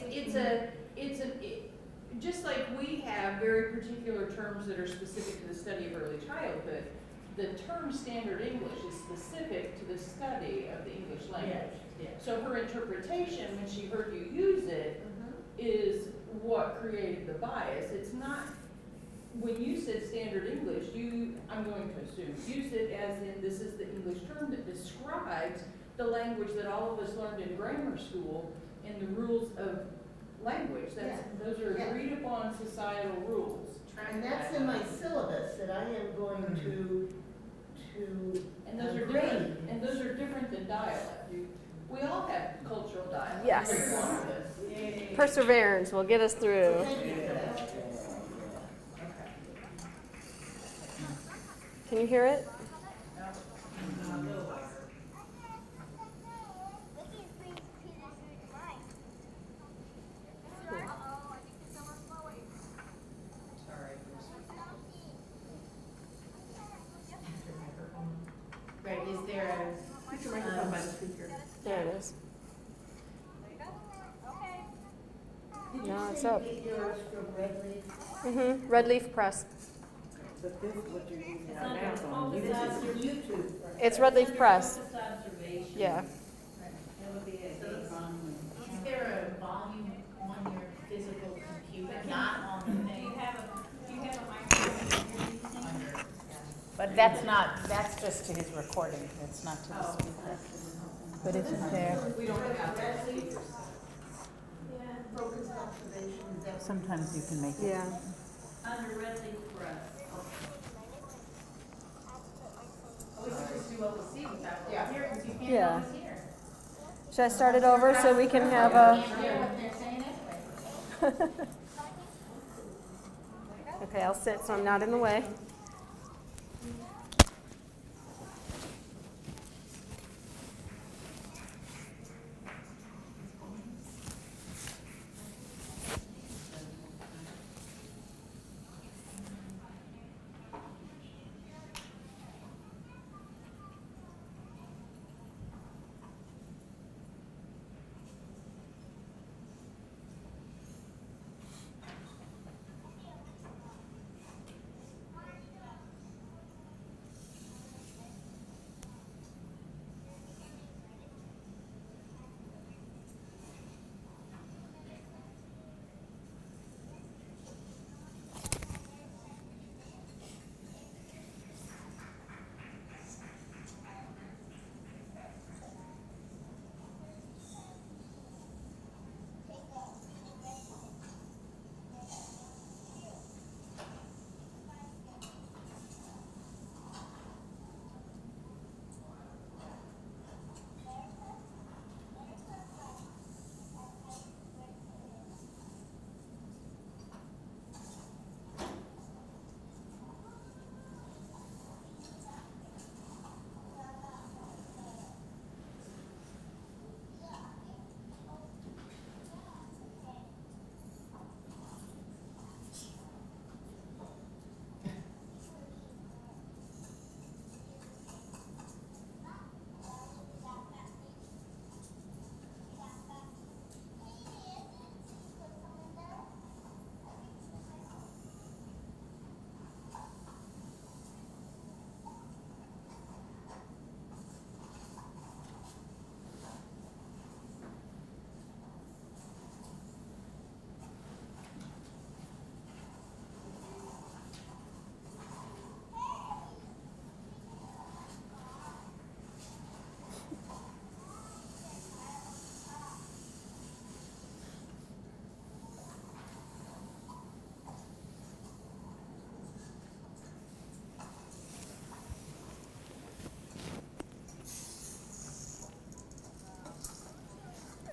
just like we have very particular terms that are specific to the study of early childhood, the term standard English is specific to the study of the English language. So her interpretation, when she heard you use it, is what created the bias. It's not, when you said standard English, I'm going to assume, used it as in this is the English term that describes the language that all of us learned in grammar school and the rules of language. Those are agreed upon societal rules. And that's in my syllabus that I am going to And those are grade. different, and those are different than dialect. We all have cultural dialect. Yes. Every one of us. Perseverance will get us through. Thank you for that. Can you hear it? Right, is there Put your microphone by the speaker. There it is. Did you No, it's say up. you get yours from Redleaf? Mm-hmm. Red Leaf Press. But this is what you're using It's right under now, it's on focus YouTube. YouTube. It's Red Leaf Press. Focus observation. Yeah. That would be a big one. Is there a volume on your physical computer, not on the Do thing? you have a microphone you're using? But that's just to his recording, it's not to the speaker. But if it's there. We don't have that. Focused observation, is that? Sometimes you can make it. Yeah. Under Red Leaf Press. We could just do what we see without Yeah. here, because you can't Yeah. always hear. Should I start it over so we can have You a? can't hear what they're saying anyway. Okay, I'll sit so I'm not in the way.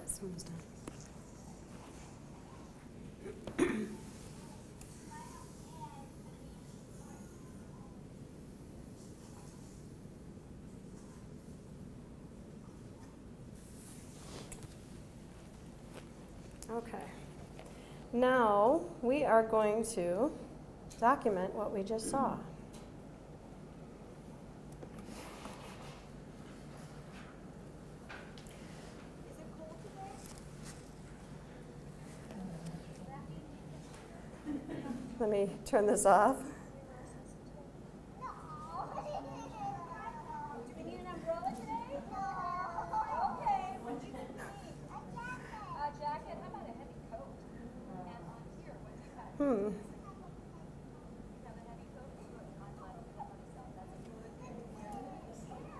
This one's done. Okay. Now we are going to document what we just saw. Let me turn this off. Do we need an umbrella today? Okay. What do you need? A jacket. How about a heavy coat? And on here, what do you have? Hmm. Have a heavy coat?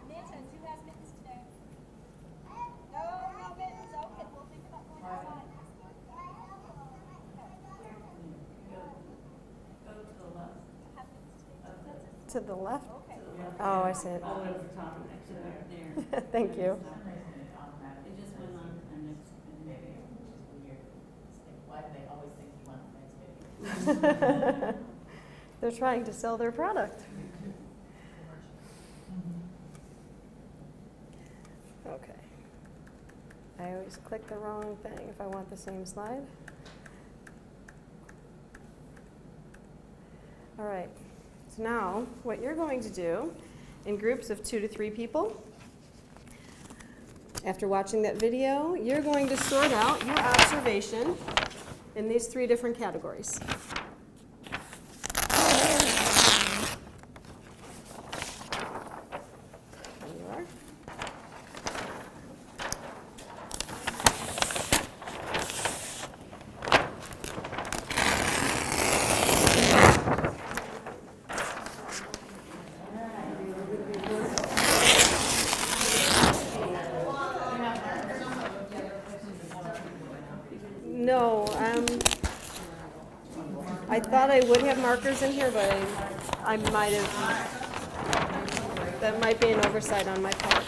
Nathan, who has mittens today? No, no mittens. Okay, we'll think about going outside. To the left? Oh, I see it. All the way to the top, next to there. Thank you. It just went on, and it's. Why do they always think you want a nice video? They're trying to sell their product. Okay. I always click the wrong thing if I want the same slide. All right. So now, what you're going to do in groups of 2 to 3 people, after watching that video, you're going to sort out your observation in these 3 different categories. There you are. No, I thought I would have markers in here, but I might have, that might be an oversight on my part.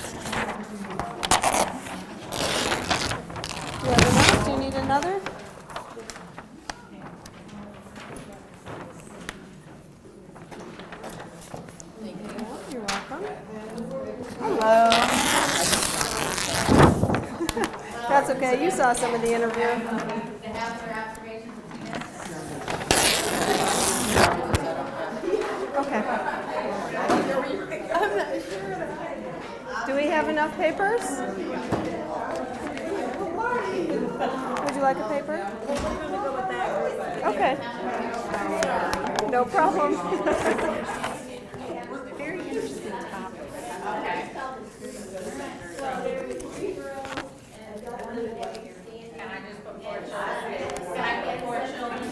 Do you have enough? Do you need another? That's okay, you saw some of the interview. They have their observations of TNS. Okay. Do we have enough papers? Would you like a paper? Okay. No problem. Very interesting topic. Okay. Can I just put four children? Can I put four children?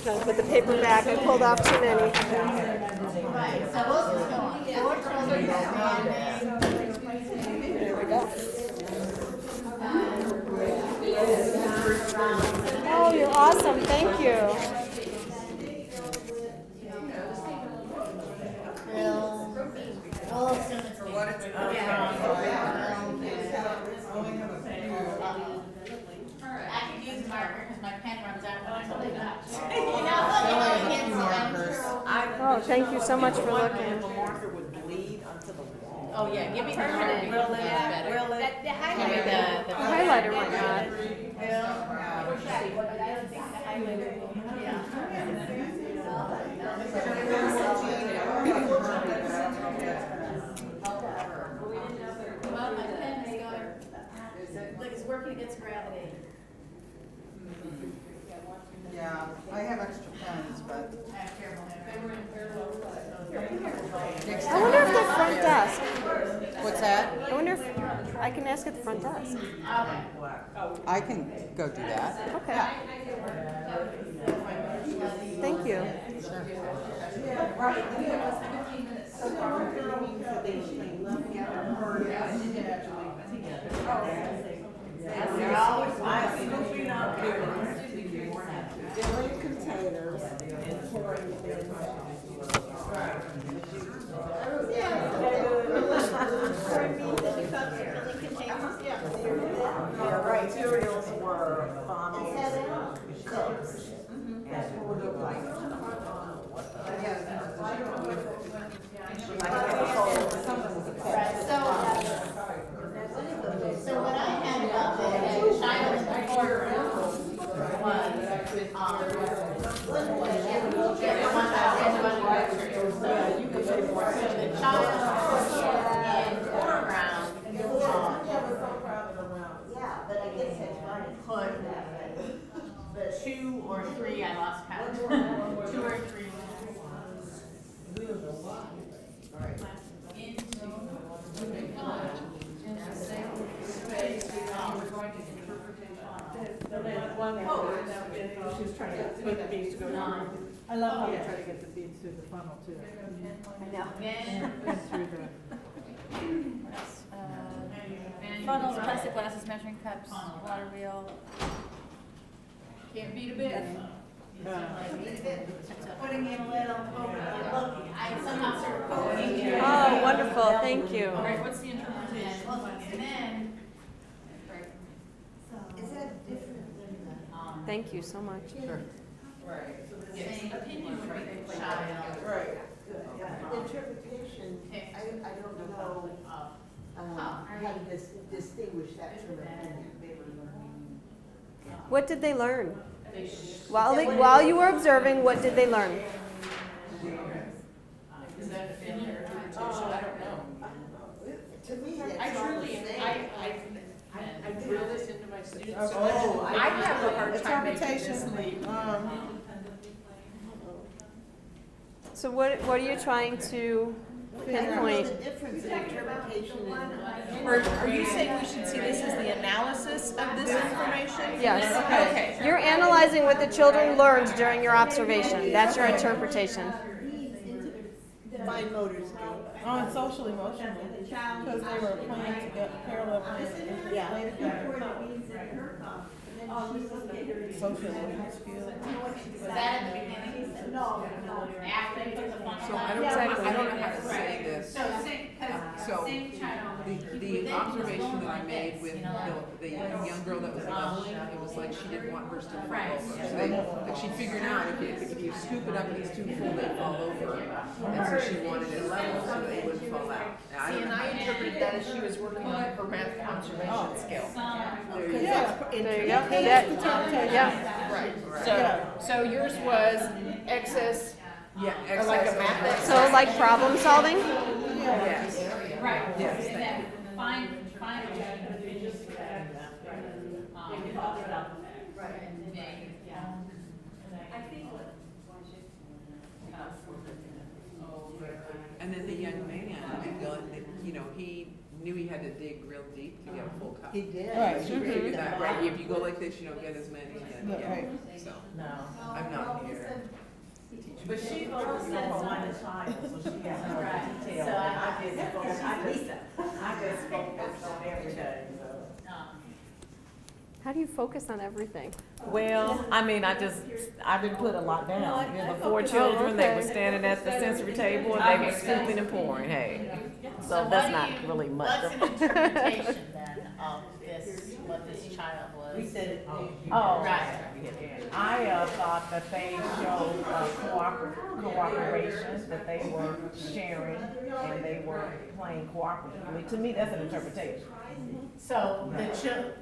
Trying to put the paper back. I pulled off too many. Right, so we'll just go on. Four children standing. There we go. Oh, you're awesome. Thank you. We'll assume it's me. I could use a marker because my pen runs out when I hold it up. Oh, thank you so much for looking. If a marker would bleed onto the wall. Oh, yeah, give me the marker. Will it? Will Will it? The highlighter. The highlighter might not. Well, my pen is going, like it's working against gravity. Yeah, I have extra pens, but. I wonder if the front desk. What's that? I wonder if I can ask at the front desk. I can go do that. Okay. Thank you. They're always filling containers and pouring them in bags. Yeah, right, materials were funnels, cups. That's what we look like. So what I had about the child report the child in foreground. Yeah, but I guess that's why it's Put 2 or 3, I lost count. 2 or 3. She was trying to put the beads to go down. I love how they try to get the beads through the funnel too. I know. And through the. Funnels, plastic glasses, measuring cups, water wheel. Can't beat a bit. Putting in a little, looking, I somehow sort of poking. Oh, wonderful. Thank you. All right, what's the interpretation? And then. Is that different than the? Thank you so much. Sure. Same opinion would be the child. Right. Interpretation, I don't know, how to distinguish that from opinion. What did they learn? While you were observing, what did they learn? Is that in your interpretation? I don't know. To me, I that's all the truly, same. I drill this into my students so Oh, much. I have a hard time making this interpretation, leap. So what are you trying to I don't know pinpoint? the difference in interpretation and. Are you saying we should see this as the analysis of this information? Yes. Okay. You're analyzing what the children learned during your observation. That's your interpretation. Fine motor skills. Oh, and social emotional, because they were playing together, parallel playing. Yeah. Social skills. Was that at the beginning? No, After you put the fun. So I don't know how to say this. So same child. The observation that I made with the young girl that was leveling, it was like she didn't want hers to fall Right. over. So they, like she figured out if you scoop it up and it's too full, they fall over. And so she wanted it level so they wouldn't fall out. Now, See, and I interpreted that as she was working on her math conservation skill. there you go. There you go. Yeah. Right, so yours was excess, Yeah, or like a excess. math excess. So like problem solving? Yes. Right. Yes, thank That you. find And then the young man, you know, he knew he had to dig real deep to get a full cup. He did. Right. So we figured that, right, if you go like this, you don't get as many, and then, yeah, Right. so, No. I'm not here. But she focuses on one child, so she has more Right. detail. So I just focus on everything, so. How do you focus on everything? Well, I mean, I didn't put a lot down. You know, the four children, they were standing at the sensory table and they were scooping and pouring, hey. So that's not really much. What's an interpretation then of this, what this child was? We said it. Oh, Right. I thought that they showed cooperation, that they were sharing and they were playing cooperatively. To me, that's an interpretation. So the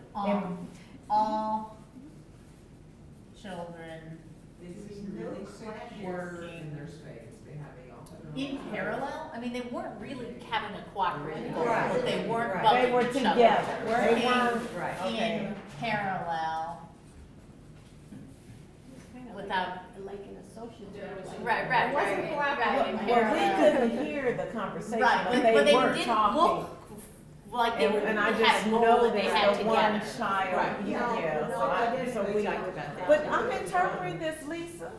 all children working in parallel? I mean, they weren't really having a cooperative goal, but they weren't They bumping were each together. other. They Working weren't, in parallel without, Like an associate. right, It wasn't right, in Well, we parallel. couldn't hear the conversation, Right, but but they they were didn't talking. look like they And I had just a goal know that they had that the one together. child, yeah, so we, but I'm interpreting this, Lisa.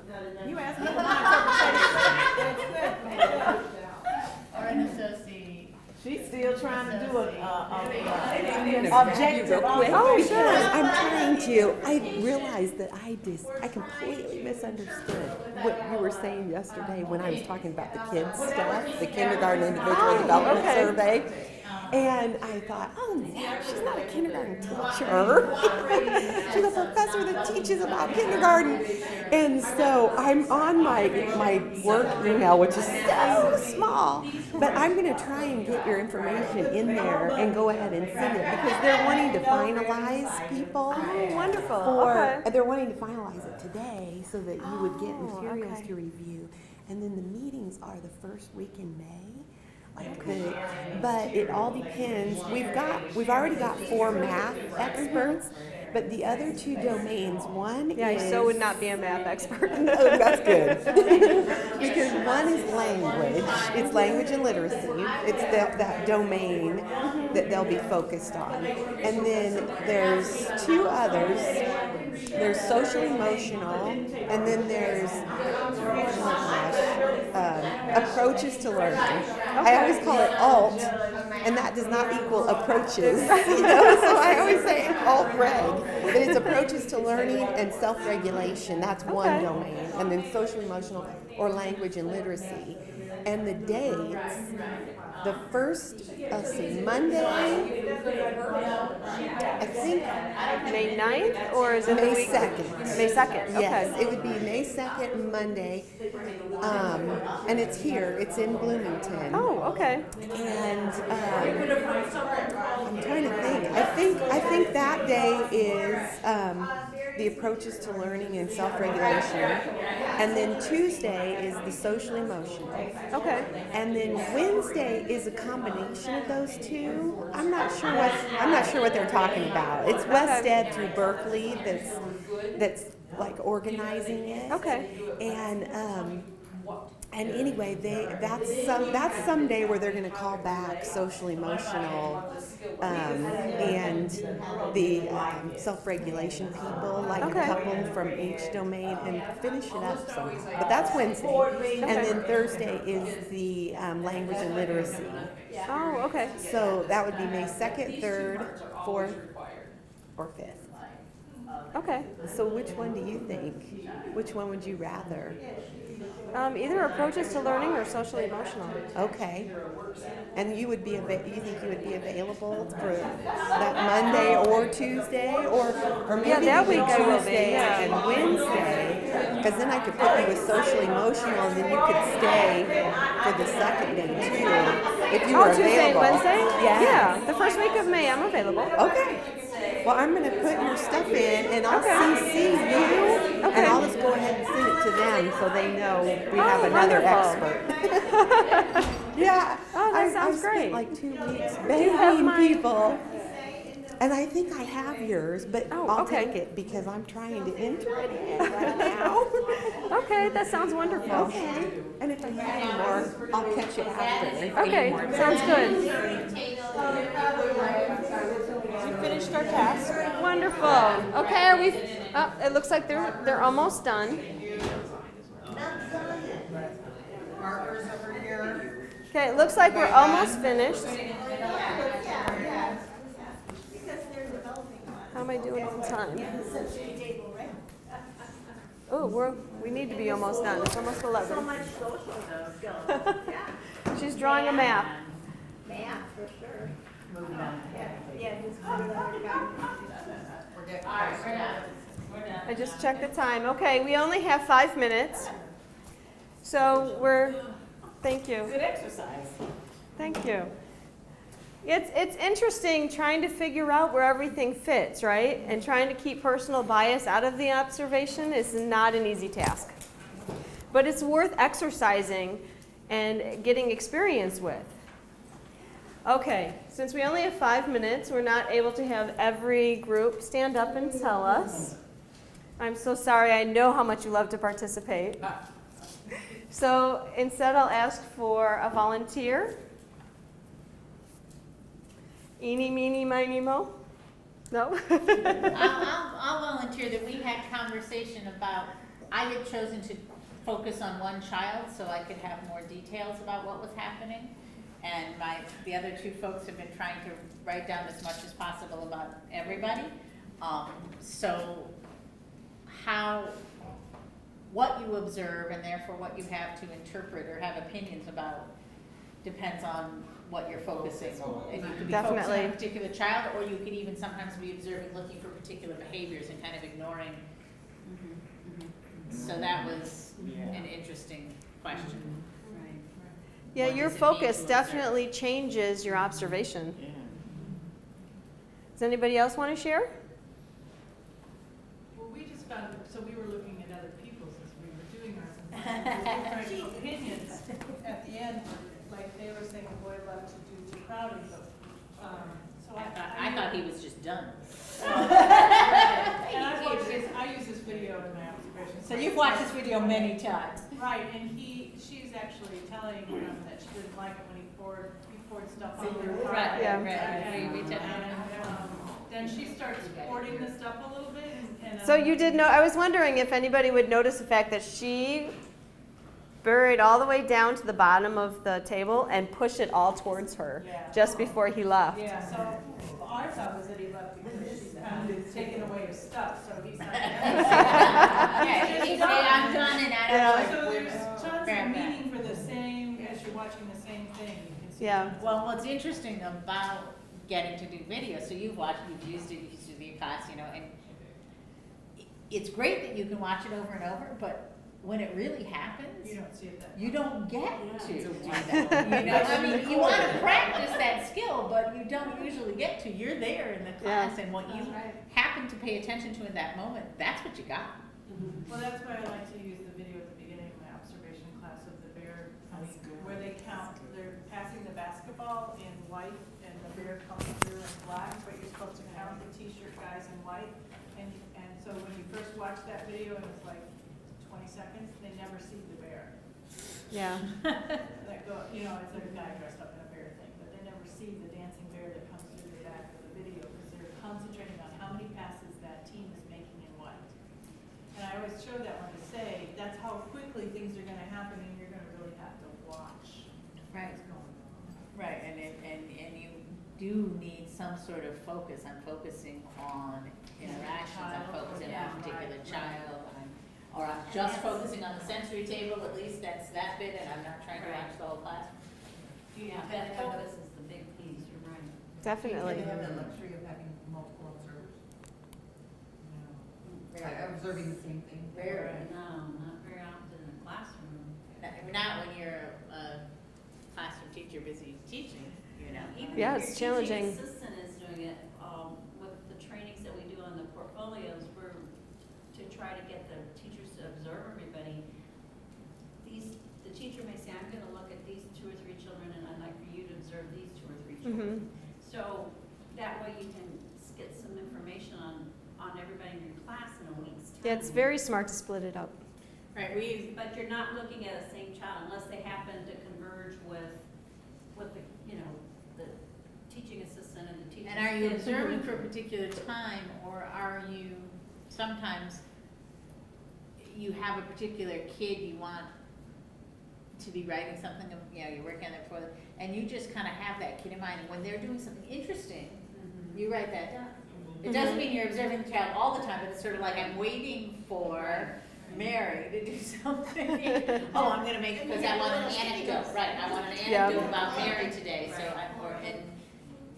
You asked me for my interpretation. Or an associate. She's still trying to do Objective objective. Oh, sure. I'm trying to. I realized that I completely misunderstood what you were saying yesterday when I was talking about the kids stuff, the kindergarten individual development okay. survey. And I thought, oh no, she's not a kindergarten teacher. She's a professor that teaches about kindergarten. And so I'm on my work email, which is so small, but I'm going to try and get your information in there and go ahead and send it because they're wanting to finalize people. Oh, wonderful. For, Okay. they're wanting to finalize it today so that you would get Oh, materials okay. to review. And then the meetings are the first week in May. But it all depends. We've already got 4 math experts, but the other 2 domains, one Yeah, I is so would not be a math expert. Oh, that's good. Because one is language. It's language and literacy. It's that domain that they'll be focused on. And then there's 2 others. There's social emotional, and then there's approaches to learning. I always call it alt, and that does not equal approaches. You know? So I always say alt-reg, but it's approaches to learning and self-regulation. That's one Okay. domain, and then social emotional or language and literacy. And the dates, the first, let's see, Monday, I think May 9th, or is it the May week? 2nd. May 2nd, Yes, okay. it would be May 2nd, Monday, and it's here, it's in Bloomington. Oh, okay. And I'm trying to think. I think that day is the approaches to learning and self-regulation, and then Tuesday is the social emotional. Okay. And then Wednesday is a combination of those 2. I'm not sure what they're talking about. It's West Ed through Berkeley that's like organizing it. Okay. And anyway, that's some day where they're going to call back social emotional and the self-regulation people, like Okay. a couple from each domain, and finish it up somehow. But that's Wednesday, and then Thursday is the language and literacy. Oh, okay. So that would be May 2nd, 3rd, 4th, or 5th. Okay. So which one do you think? Which one would you rather? Either approaches to learning or socially emotional. Okay. And you would be you think you would be available for that Monday or Tuesday or maybe Yeah, that even week I will be, Tuesday yeah. and Wednesday? Because then I could put you with socially emotional and then you could stay for the second day too if you were Tuesday and available. Wednesday? Yeah. Yeah, the first week of May, I'm available. Okay. Well, I'm going to put your stuff in and I'll Okay. CC you Okay. and I'll just go ahead and send it to them so they know we have another wonderful. expert. Yeah. Oh, that sounds I spent great. like 2 weeks have begging mine? people. And I think I have yours, but I'll okay. take it because I'm trying to enter it in right now. Okay, that sounds wonderful. Okay. And if I need any more, I'll catch you after. Okay, sounds good. We finished our task. Wonderful. Okay, are we? It looks like they're almost done. Markers over here. Okay, it looks like we're almost finished. How am I doing on time? Oh, we need to be almost done. It's almost 11. So much social skills. Yeah. She's drawing a map. Math, for sure. Moving on. Yeah, just put it on your We're getting close. We're done. I just checked the time. Okay, we only have 5 minutes. So thank you. Good exercise. Thank you. It's interesting trying to figure out where everything fits, right? And trying to keep personal bias out of the observation is not an easy task. But it's worth exercising and getting experience with. Okay, since we only have 5 minutes, we're not able to have every group stand up and tell us. I'm so sorry, I know how much you love to participate. So instead, I'll ask for a volunteer. Eeny, meeny, miny, mo? No? I'll volunteer that we had conversation about, I had chosen to focus on one child so I could have more details about what was happening. And the other 2 folks have been trying to write down as much as possible about everybody. So what you observe and therefore what you have to interpret or have opinions about depends on what you're focusing on. And you could be focusing on Definitely. a particular child, or you could even sometimes be observing, looking for particular behaviors and kind of ignoring. So that was an interesting question. Yeah, What your does it mean focus to definitely changes your observation. Does anybody else want to share? Well, we just found, so we were looking at other people's as we were doing ours. And opinions at the end, like they were saying a boy loved to do crowding, but, so I thought he was just done. And I use this video in my observation. So you've watched this video many times. Right, and she's actually telling him that she didn't like it when he poured stuff on her car. Right, Yeah. right. We did. Then she starts pouring the stuff a little bit and. So you did know, I was wondering if anybody would notice the fact that she buried all the way down to the bottom of the table and pushed it all towards her Yeah. just before he left. Yeah, so our thought was that he left because she's kind of taking away his stuff, so he's not. Yeah, he said, I'm done and I Yeah. So there's tons of Grab that. meaning for the same, as you're watching the same thing, you can see. Yeah. Well, what's interesting about getting to do video, so you've watched, you've used it in your class, and it's great that you can watch it over and over, but when it really happens, You don't see it that. you don't get to do that. I mean, you want to practice that skill, but you don't usually get to. You're there in the class, and what you happen to pay attention to in that moment, that's what you got. Well, that's why I like to use the video at the beginning of my observation class of the bear, where they count, they're passing the basketball in white, and the bear comes through in black, but you're supposed to count the t-shirt guys in white. And so when you first watch that video, and it's like 20 seconds, they never see the bear. Yeah. That go, it's like a guy dressed up in a bear thing, but they never see the dancing bear that comes through the back of the video, because they're concentrating on how many passes that team is making in white. And I always show that one to say, that's how quickly things are gonna happen, and you're gonna really have to watch Right. what's going on. Right, and you do need some sort of focus. I'm focusing on interactions, I'm focusing on a particular child, or I'm just focusing on the sensory table, at least that's that bit, and I'm not trying to watch the whole class. Yeah, that focus is the big piece, you're right. Definitely. They have the luxury of having multiple observers. Observing the same thing. No, not very often in the classroom. Not when you're a classroom teacher busy teaching, Even Yeah, if it's your challenging. teaching assistant is doing it, with the trainings that we do on the portfolios, we're to try to get the teachers to observe everybody. The teacher may say, I'm gonna look at these 2 or 3 children and I'd like for you to observe these 2 or 3 children. So that way you can get some information on everybody in your class in a week's time. Yeah, it's very smart to split it up. Right, But you're not looking at the same child unless they happen to converge with the, the teaching assistant and the teacher's and are you kids. observing for a particular time, or are you, sometimes you have a particular kid you want to be writing something, you're working on it for them, and you just kind of have that kid in mind, and when they're doing something interesting, you write that down. It doesn't mean you're observing the child all the time, but it's sort of like, I'm waiting for Mary to do something. Oh, I'm gonna make, because I want an anecdote, right, I want an anecdote about Mary today, so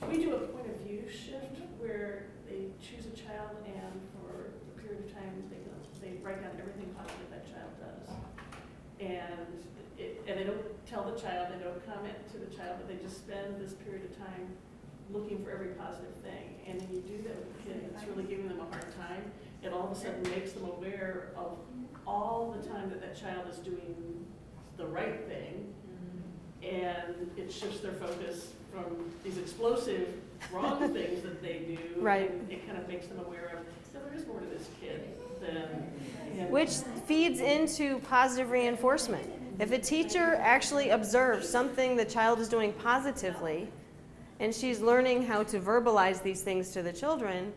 We do a point of view shift where they choose a child and for a period of time, they write down everything positive that child does. And they don't tell the child, they don't comment to the child, but they just spend this period of time looking for every positive thing. And when you do that with a kid that's really giving them a hard time, it all of a sudden makes them aware of all the time that child is doing the right thing. And it shifts their focus from these explosive wrong things that they do. Right. And it kind of makes them aware of, so there is more to this kid than. Which feeds into positive reinforcement. If a teacher actually observes something the child is doing positively, and she's learning how to verbalize these things to the children,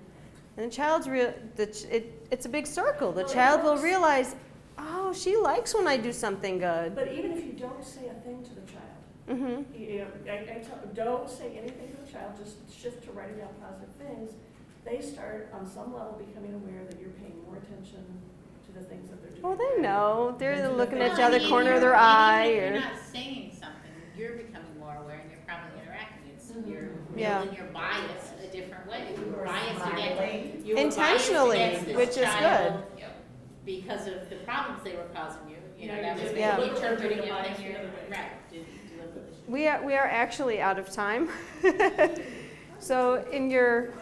and the child's it's a big circle. The child will realize, oh, she likes when I do something good. But even if you don't say a thing to the child, I tell them, don't say anything to the child, just shift to writing down positive things. They start on some level becoming aware that you're paying more attention to the things that they're doing. Well, they know. They're looking at Well, the other even corner of if their you're- eye. even if Or you're not saying something, you're becoming more aware, and you're probably interacting. You're Yeah. building your bias a different way. You're biased against Intentionally, which is good. Because of the problems they were causing you. Yeah, That was Yeah. maybe interpreting Yeah. everything you're right. Deliberately. we are actually out of time. So in your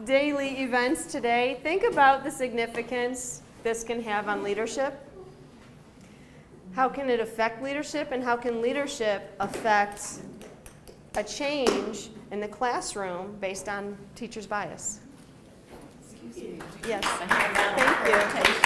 daily events today, think about the significance this can have on leadership. How can it affect leadership, and how can leadership affect a change in the classroom based on teachers' bias? Excuse me. Yes. I have a lot of Thank you. presentation.